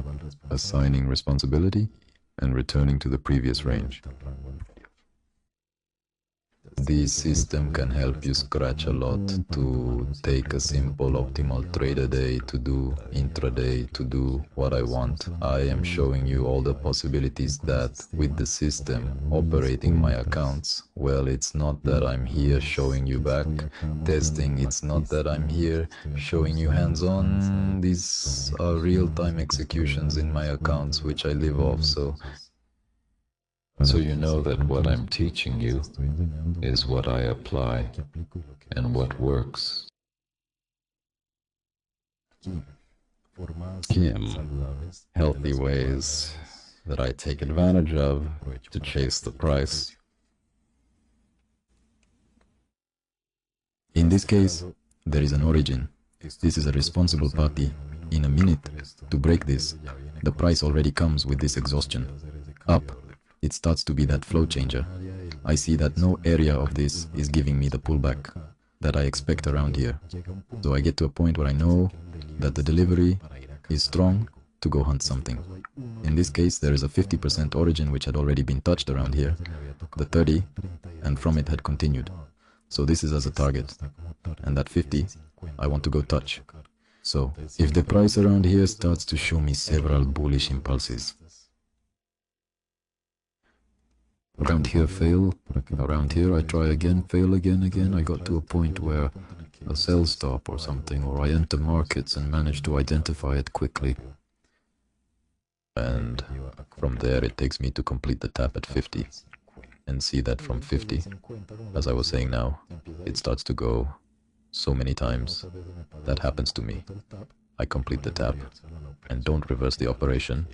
assigning responsibility and returning to the previous range. This system can help you scratch a lot to take a simple optimal trader day to do intraday, to do what I want. I am showing you all the possibilities that with the system operating my accounts, well, it's not that I'm here showing you back testing, it's not that I'm here showing you hands-on. These are real-time executions in my accounts which I live off, so you know that what I'm teaching you is what I apply and what works. Healthy ways that I take advantage of to chase the price. In this case, there is an origin. This is a responsible party. In a minute, to break this, the price already comes with this exhaustion. Up. It starts to be that flow changer. I see that no area of this is giving me the pullback that I expect around here. So I get to a point where I know that the delivery is strong to go hunt something. In this case, there is a 50% origin which had already been touched around here, the 30, and from it had continued. So this is as a target, and that 50, I want to go touch. So if the price around here starts to show me several bullish impulses, Around here fail, around here I try again, fail again. I got to a point where a sell stop or something, or I enter markets and manage to identify it quickly. And from there it takes me to complete the tap at 50 and see that from 50, as I was saying now, it starts to go so many times. That happens to me. I complete the tap and don't reverse the operation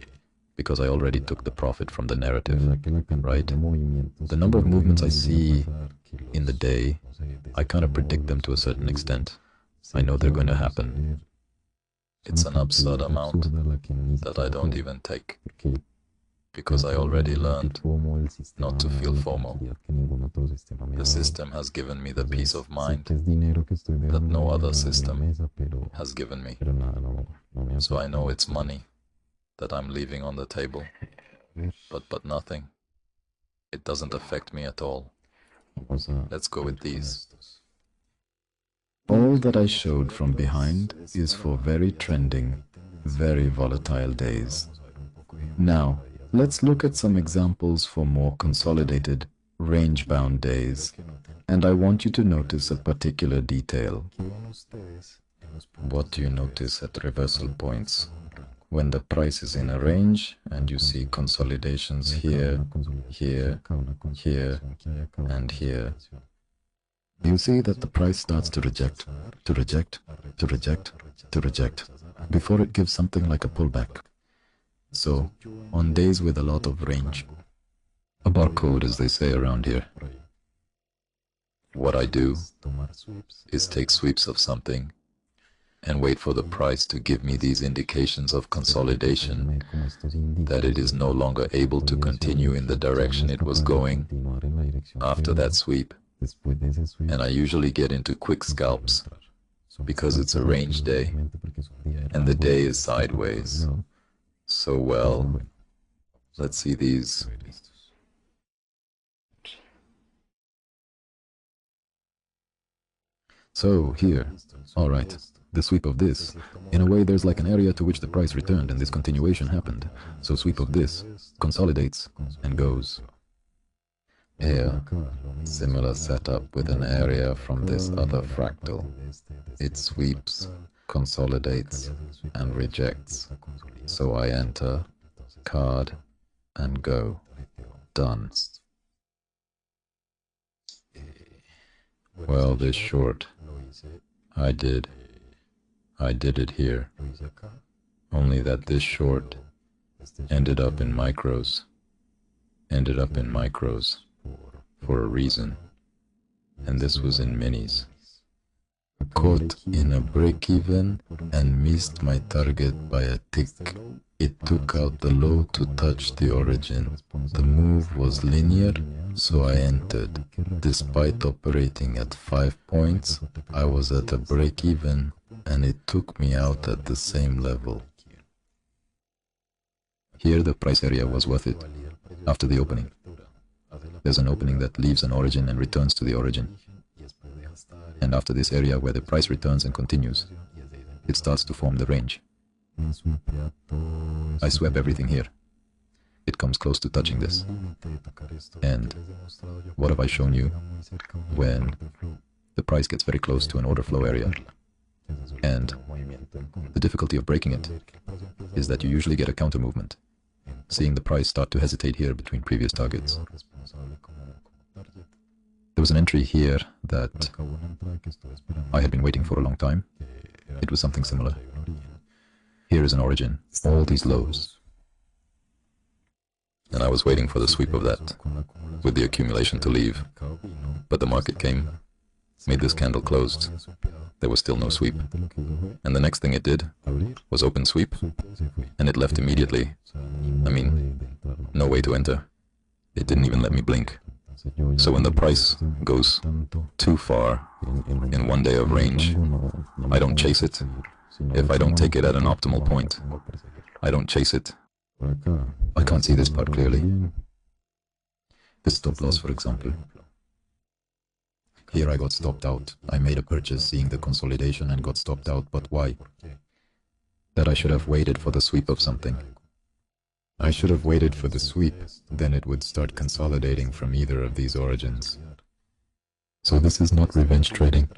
because I already took the profit from the narrative, right? The number of movements I see in the day, I kind of predict them to a certain extent. I know they're going to happen. It's an absurd amount that I don't even take because I already learned not to feel FOMO. The system has given me the peace of mind that no other system has given me. So I know it's money that I'm leaving on the table, but nothing. It doesn't affect me at all. Let's go with these. All that I showed from behind is for very trending, very volatile days. Now, let's look at some examples for more consolidated, range-bound days. And I want you to notice a particular detail. What do you notice at reversal points? When the price is in a range and you see consolidations here, here, here, and here. You see that the price starts to reject, before it gives something like a pullback. So, on days with a lot of range, a barcode as they say around here, what I do is take sweeps of something and wait for the price to give me these indications of consolidation, that it is no longer able to continue in the direction it was going after that sweep. And I usually get into quick scalps because it's a range day and the day is sideways. So well, let's see these. So here, all right, the sweep of this. In a way, there's like an area to which the price returned and this continuation happened. So sweep of this consolidates and goes. Here, similar setup with an area from this other fractal. It sweeps, consolidates, and rejects. So I enter, card, and go. Done. Well, this short, I did it here. Only that this short ended up in micros. For a reason, and this was in minis. Caught in a break-even and missed my target by a tick. It took out the low to touch the origin. The move was linear, so I entered. Despite operating at 5 points, I was at a break-even and it took me out at the same level. Here the price area was worth it after the opening. There's an opening that leaves an origin and returns to the origin. And after this area where the price returns and continues, it starts to form the range. I swept everything here. It comes close to touching this. And what have I shown you? When the price gets very close to an order flow area, and the difficulty of breaking it is that you usually get a counter movement, seeing the price start to hesitate here between previous targets. There was an entry here that I had been waiting for a long time. It was something similar. Here is an origin, all these lows. And I was waiting for the sweep of that, with the accumulation to leave. But the market came, made this candle closed. There was still no sweep. And the next thing it did was open sweep, and it left immediately. I mean, no way to enter. It didn't even let me blink. So when the price goes too far in one day of range, I don't chase it. If I don't take it at an optimal point, I don't chase it. I can't see this part clearly. This stop loss, for example. Here I got stopped out. I made a purchase seeing the consolidation and got stopped out, but why? That I should have waited for the sweep of something. I should have waited for the sweep, then it would start consolidating from either of these origins. So this is not revenge trading.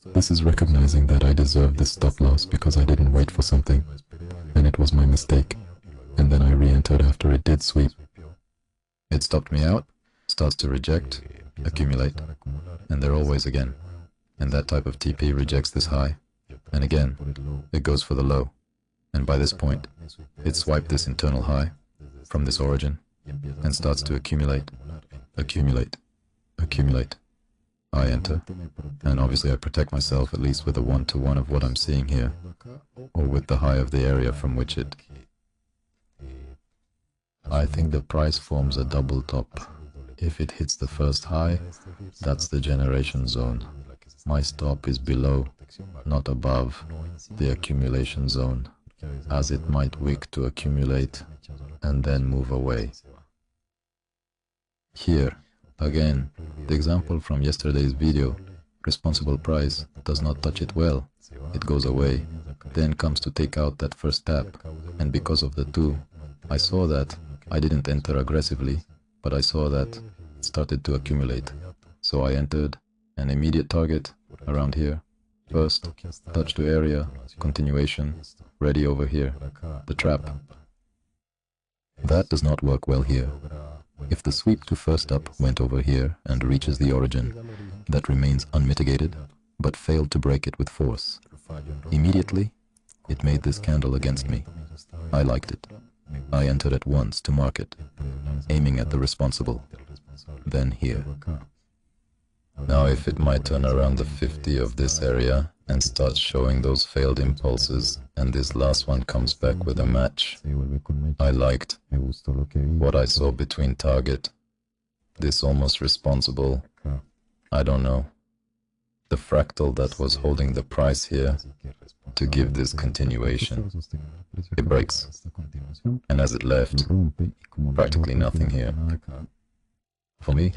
This is recognizing that I deserve this stop loss because I didn't wait for something, and it was my mistake. And then I re-entered after it did sweep. It stopped me out, starts to reject, accumulate, and they're always again. And that type of TP rejects this high, and again, it goes for the low. And by this point, it swiped this internal high from this origin and starts to accumulate, accumulate, accumulate. I enter, and obviously I protect myself at least with a 1-to-1 of what I'm seeing here, or with the high of the area from which it... I think the price forms a double top. If it hits the first high, that's the generation zone. My stop is below, not above, the accumulation zone, as it might wick to accumulate and then move away. Here, again, the example from yesterday's video, responsible price does not touch it well, it goes away, then comes to take out that first tap, and because of the two, I saw that, I didn't enter aggressively, but I saw that it started to accumulate, so I entered an immediate target around here, first, touch to area, continuation, ready over here, the trap. That does not work well here. If the sweep to first up went over here and reaches the origin, that remains unmitigated, but failed to break it with force. Immediately, it made this candle against me. I liked it. I entered at once to market, aiming at the responsible, then here. Now if it might turn around the 50 of this area and start showing those failed impulses, and this last one comes back with a match, I liked what I saw between target, this almost responsible, I don't know, the fractal that was holding the price here to give this continuation. It breaks, and as it left, practically nothing here. For me,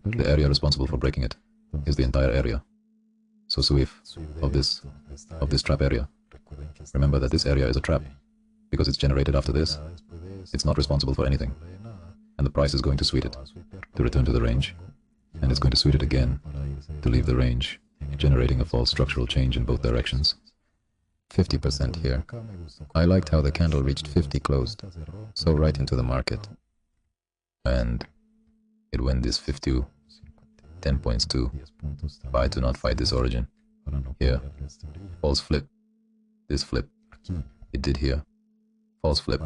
the area responsible for breaking it is the entire area. So sweep of this trap area. Remember that this area is a trap, because it's generated after this. It's not responsible for anything, and the price is going to sweep it to return to the range, and it's going to sweep it again to leave the range, generating a false structural change in both directions. 50% here. I liked how the candle reached 50 closed, so right into the market, and it went this 50, 10 points too. Buy to not fight this origin. Here, false flip. This flip, it did here. False flip,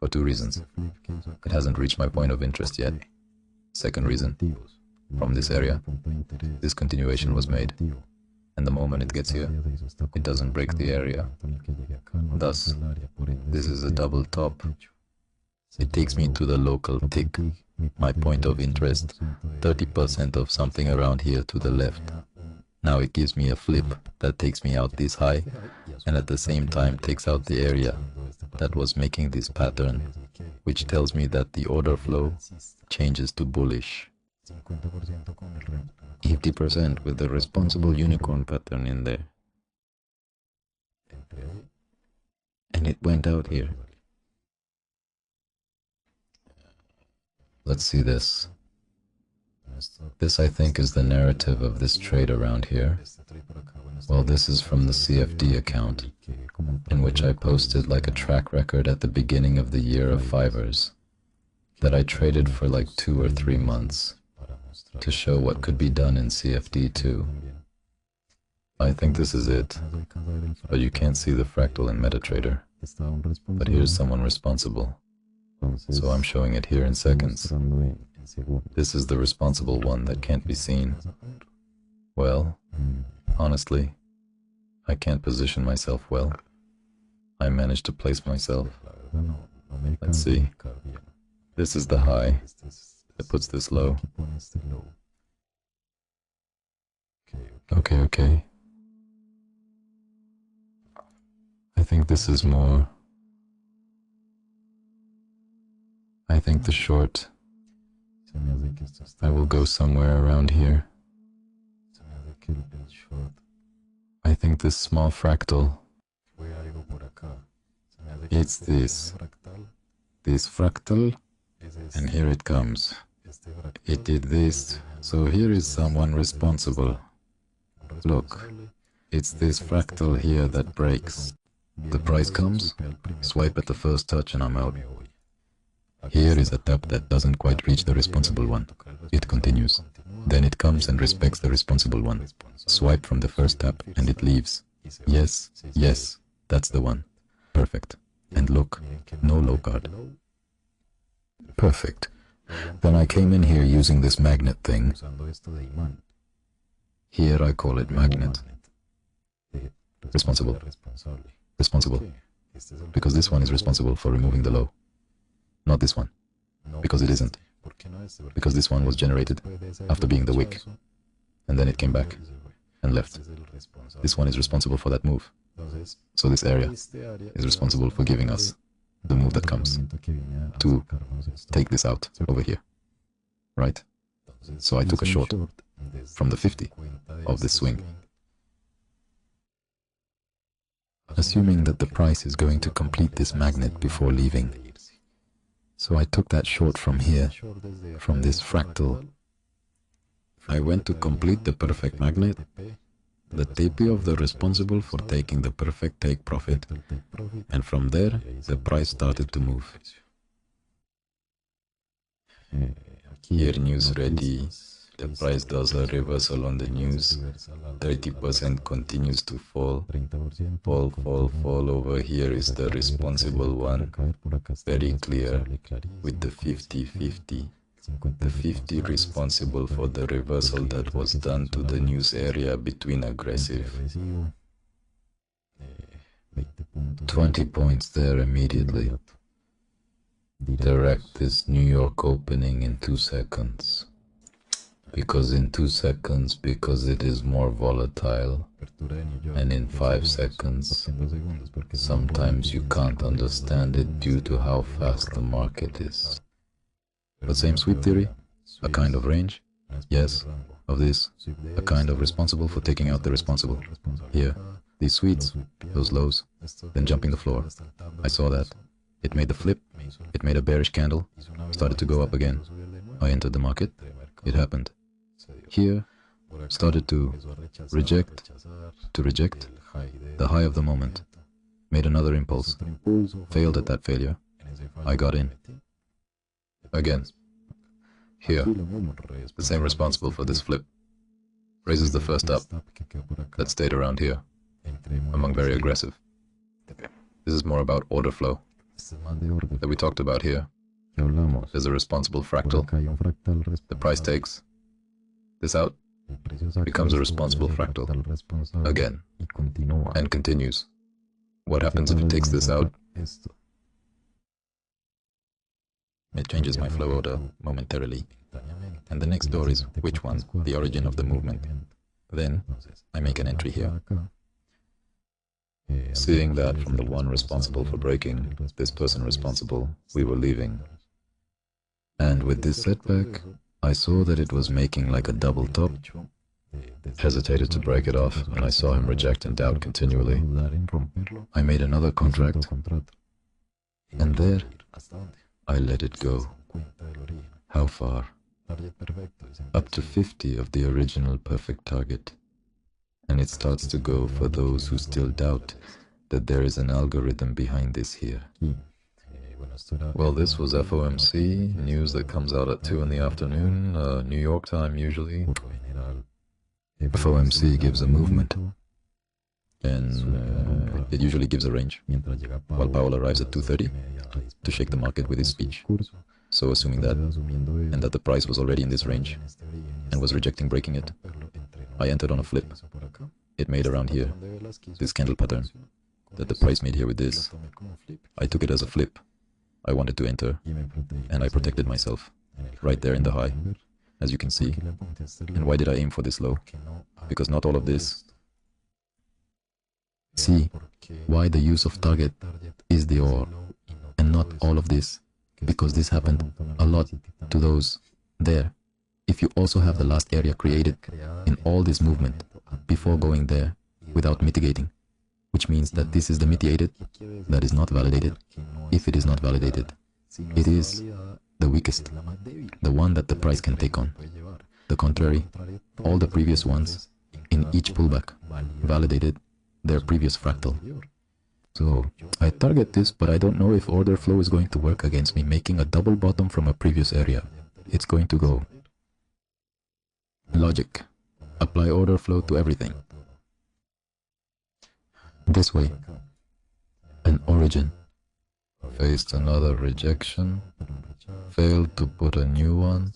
for two reasons. It hasn't reached my point of interest yet. Second reason, from this area, this continuation was made, and the moment it gets here, it doesn't break the area. Thus, this is a double top. It takes me to the local tick, my point of interest, 30% of something around here to the left. Now it gives me a flip that takes me out this high, and at the same time takes out the area that was making this pattern, which tells me that the order flow changes to bullish. 50% with the responsible unicorn pattern in there. And it went out here. Let's see this. This, I think, is the narrative of this trade around here. Well, this is from the CFD account, in which I posted like a track record at the beginning of the year of fivers, that I traded for like 2 or 3 months, to show what could be done in CFD too. I think this is it, but you can't see the fractal in Metatrader. But here's someone responsible, so I'm showing it here in seconds. This is the responsible one that can't be seen. Well, honestly, I can't position myself well. I managed to place myself. Let's see. This is the high. It puts this low. Okay. I think this is more. I think the short. I will go somewhere around here. I think this small fractal. It's this. this fractal, and here it comes. It did this, so here is someone responsible. Look, it's this fractal here that breaks. The price comes, swipe at the first touch and I'm out. Here is a tap that doesn't quite reach the responsible one. It continues. Then it comes and respects the responsible one. Swipe from the first tap and it leaves. Yes, yes, that's the one. Perfect. And look, no low card. Perfect. Then I came in here using this magnet thing. Here I call it magnet. Responsible. Responsible. Because this one is responsible for removing the low. Not this one. Because it isn't. Because this one was generated after being the wick. And then it came back and left. This one is responsible for that move. So this area is responsible for giving us the move that comes to take this out over here. Right? So I took a short from the 50 of this swing, assuming that the price is going to complete this magnet before leaving. So I took that short from here, from this fractal. I went to complete the perfect magnet, the TP of the responsible for taking the perfect take profit, and from there the price started to move. Here news ready, the price does a reversal on the news, 30% continues to fall, fall over here is the responsible one, very clear, with the 50-50. The 50 responsible for the reversal that was done to the news area between aggressive. 20 points there immediately. Direct this New York opening in 2 seconds. Because in 2 seconds, because it is more volatile. And in 5 seconds, sometimes you can't understand it due to how fast the market is. But same sweep theory, a kind of range, yes, of this, a kind of responsible for taking out the responsible. Here, these sweets, those lows, then jumping the floor. I saw that. It made the flip, it made a bearish candle, started to go up again. I entered the market, it happened. Here, started to reject the high of the moment. Made another impulse, failed at that failure. I got in. Again, here, the same responsible for this flip, raises the first up that stayed around here, among very aggressive. This is more about order flow that we talked about here. There's a responsible fractal, the price takes this out, becomes a responsible fractal, again, and continues. What happens if it takes this out? It changes my flow order momentarily. And the next door is which one, the origin of the movement. Then I make an entry here. Seeing that from the one responsible for breaking, this person responsible, we were leaving. And with this setback, I saw that it was making like a double top. Hesitated to break it off, and I saw him reject and doubt continually. I made another contract, and there I let it go. How far? Up to 50 of the original perfect target. And it starts to go for those who still doubt that there is an algorithm behind this here. Well, this was FOMC, news that comes out at 2 in the afternoon, New York time usually. FOMC gives a movement, and it usually gives a range, while Powell arrives at 2:30 to shake the market with his speech. So assuming that, and that the price was already in this range, and was rejecting breaking it, I entered on a flip. It made around here, this candle pattern, that the price made here with this. I took it as a flip. I wanted to enter, and I protected myself, right there in the high, as you can see. And why did I aim for this low? Because not all of this. See why the use of target is the or, and not all of this, because this happened a lot to those there. If you also have the last area created in all this movement before going there without mitigating, which means that this is the mitigated that is not validated. If it is not validated, It is the weakest, the one that the price can take on. The contrary, all the previous ones, in each pullback, validated their previous fractal. So, I target this, but I don't know if order flow is going to work against me, making a double bottom from a previous area. It's going to go. Logic. Apply order flow to everything. This way. An origin. Faced another rejection, failed to put a new one,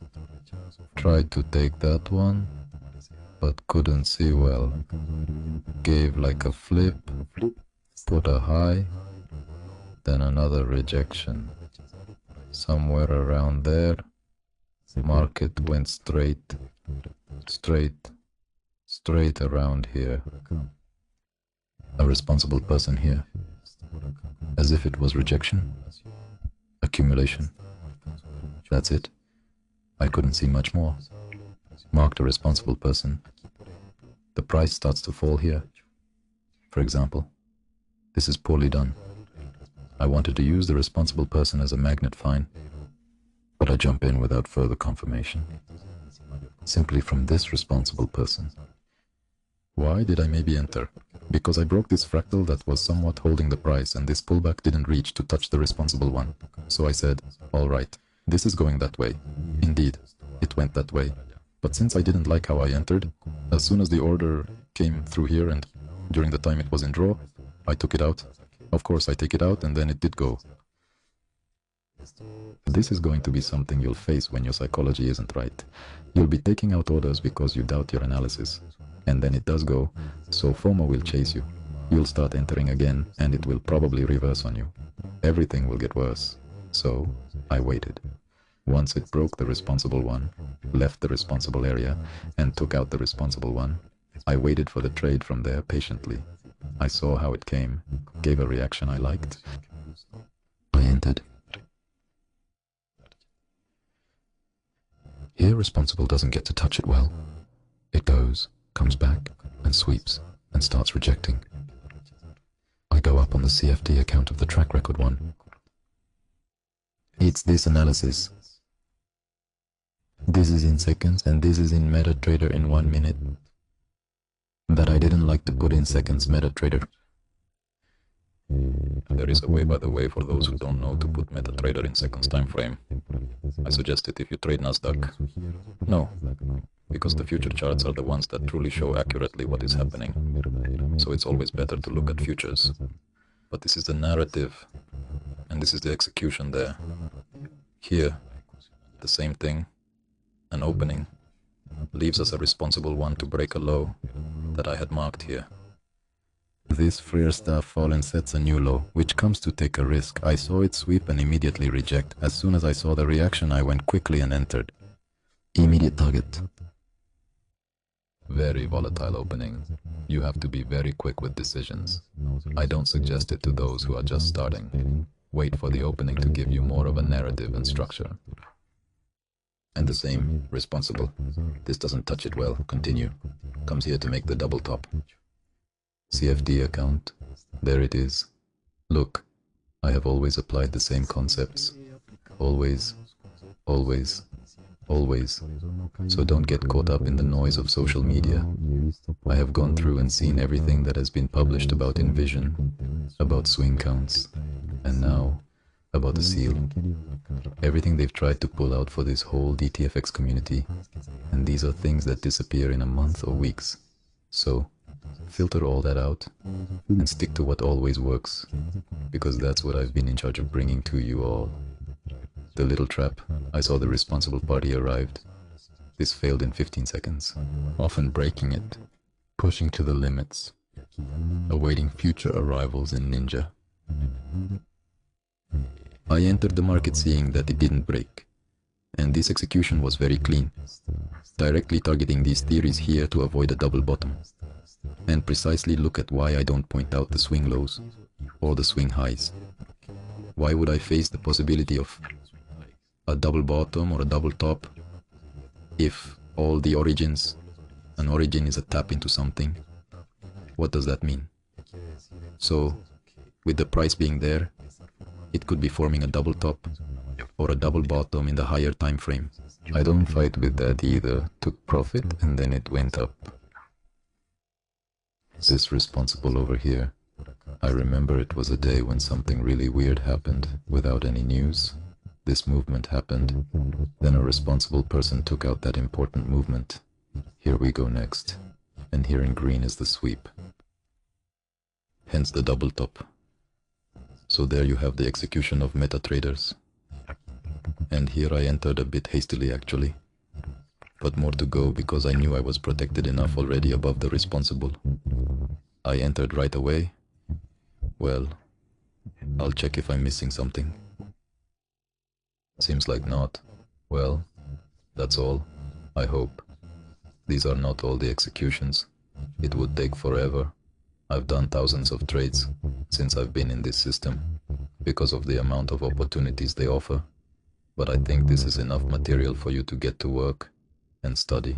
tried to take that one, but couldn't see well. Gave like a flip, put a high, then another rejection. Somewhere around there, market went straight around here. A responsible person here. As if it was rejection, accumulation. That's it. I couldn't see much more. Marked a responsible person. The price starts to fall here. For example, this is poorly done. I wanted to use the responsible person as a magnet, fine, but I jump in without further confirmation. Simply from this responsible person. Why did I maybe enter? Because I broke this fractal that was somewhat holding the price, and this pullback didn't reach to touch the responsible one. So I said, alright, this is going that way. Indeed, it went that way. But since I didn't like how I entered, as soon as the order came through here and during the time it was in draw, I took it out. Of course I take it out and then it did go. This is going to be something you'll face when your psychology isn't right. You'll be taking out orders because you doubt your analysis. And then it does go, so FOMO will chase you. You'll start entering again, and it will probably reverse on you. Everything will get worse. So, I waited. Once it broke the responsible one, left the responsible area, and took out the responsible one, I waited for the trade from there patiently. I saw how it came, gave a reaction I liked. I entered. Here, responsible doesn't get to touch it well. It goes, comes back, and sweeps, and starts rejecting. I go up on the CFD account of the track record one. It's this analysis. This is in seconds, and this is in Metatrader in 1 minute. That I didn't like to put in seconds Metatrader. There is a way, by the way, for those who don't know, to put Metatrader in seconds time frame. I suggest it if you trade Nasdaq. No, because the future charts are the ones that truly show accurately what is happening. So it's always better to look at futures. But this is the narrative, and this is the execution there. Here, the same thing, an opening, leaves us a responsible one to break a low that I had marked here. This Freer stuff fallen sets a new low, which comes to take a risk. I saw it sweep and immediately reject. As soon as I saw the reaction, I went quickly and entered. Immediate target. Very volatile opening. You have to be very quick with decisions. I don't suggest it to those who are just starting. Wait for the opening to give you more of a narrative and structure. And the same, responsible. This doesn't touch it well, continue. Comes here to make the double top. CFD account, there it is. Look, I have always applied the same concepts. Always, always, always. So don't get caught up in the noise of social media. I have gone through and seen everything that has been published about Envision, about swing counts, and now about the seal. Everything they've tried to pull out for this whole DTFX community, and these are things that disappear in a month or weeks. So, filter all that out and stick to what always works, because that's what I've been in charge of bringing to you all. The little trap, I saw the responsible party arrived. This failed in 15 seconds, often breaking it, pushing to the limits, awaiting future arrivals in Ninja. I entered the market seeing that it didn't break, and this execution was very clean, directly targeting these theories here to avoid a double bottom. And precisely look at why I don't point out the swing lows or the swing highs. Why would I face the possibility of a double bottom or a double top if all the origins, an origin is a tap into something? What does that mean? So, with the price being there, it could be forming a double top or a double bottom in the higher time frame. I don't fight with that either. Took profit and then it went up. This responsible over here. I remember it was a day when something really weird happened without any news. This movement happened. Then a responsible person took out that important movement. Here we go next. And here in green is the sweep. Hence the double top. So there you have the execution of Metatraders. And here I entered a bit hastily actually. But more to go because I knew I was protected enough already above the responsible. I entered right away. Well, I'll check if I'm missing something. Seems like not. Well, that's all, I hope. These are not all the executions. It would take forever. I've done thousands of trades since I've been in this system because of the amount of opportunities they offer. But I think this is enough material for you to get to work and study.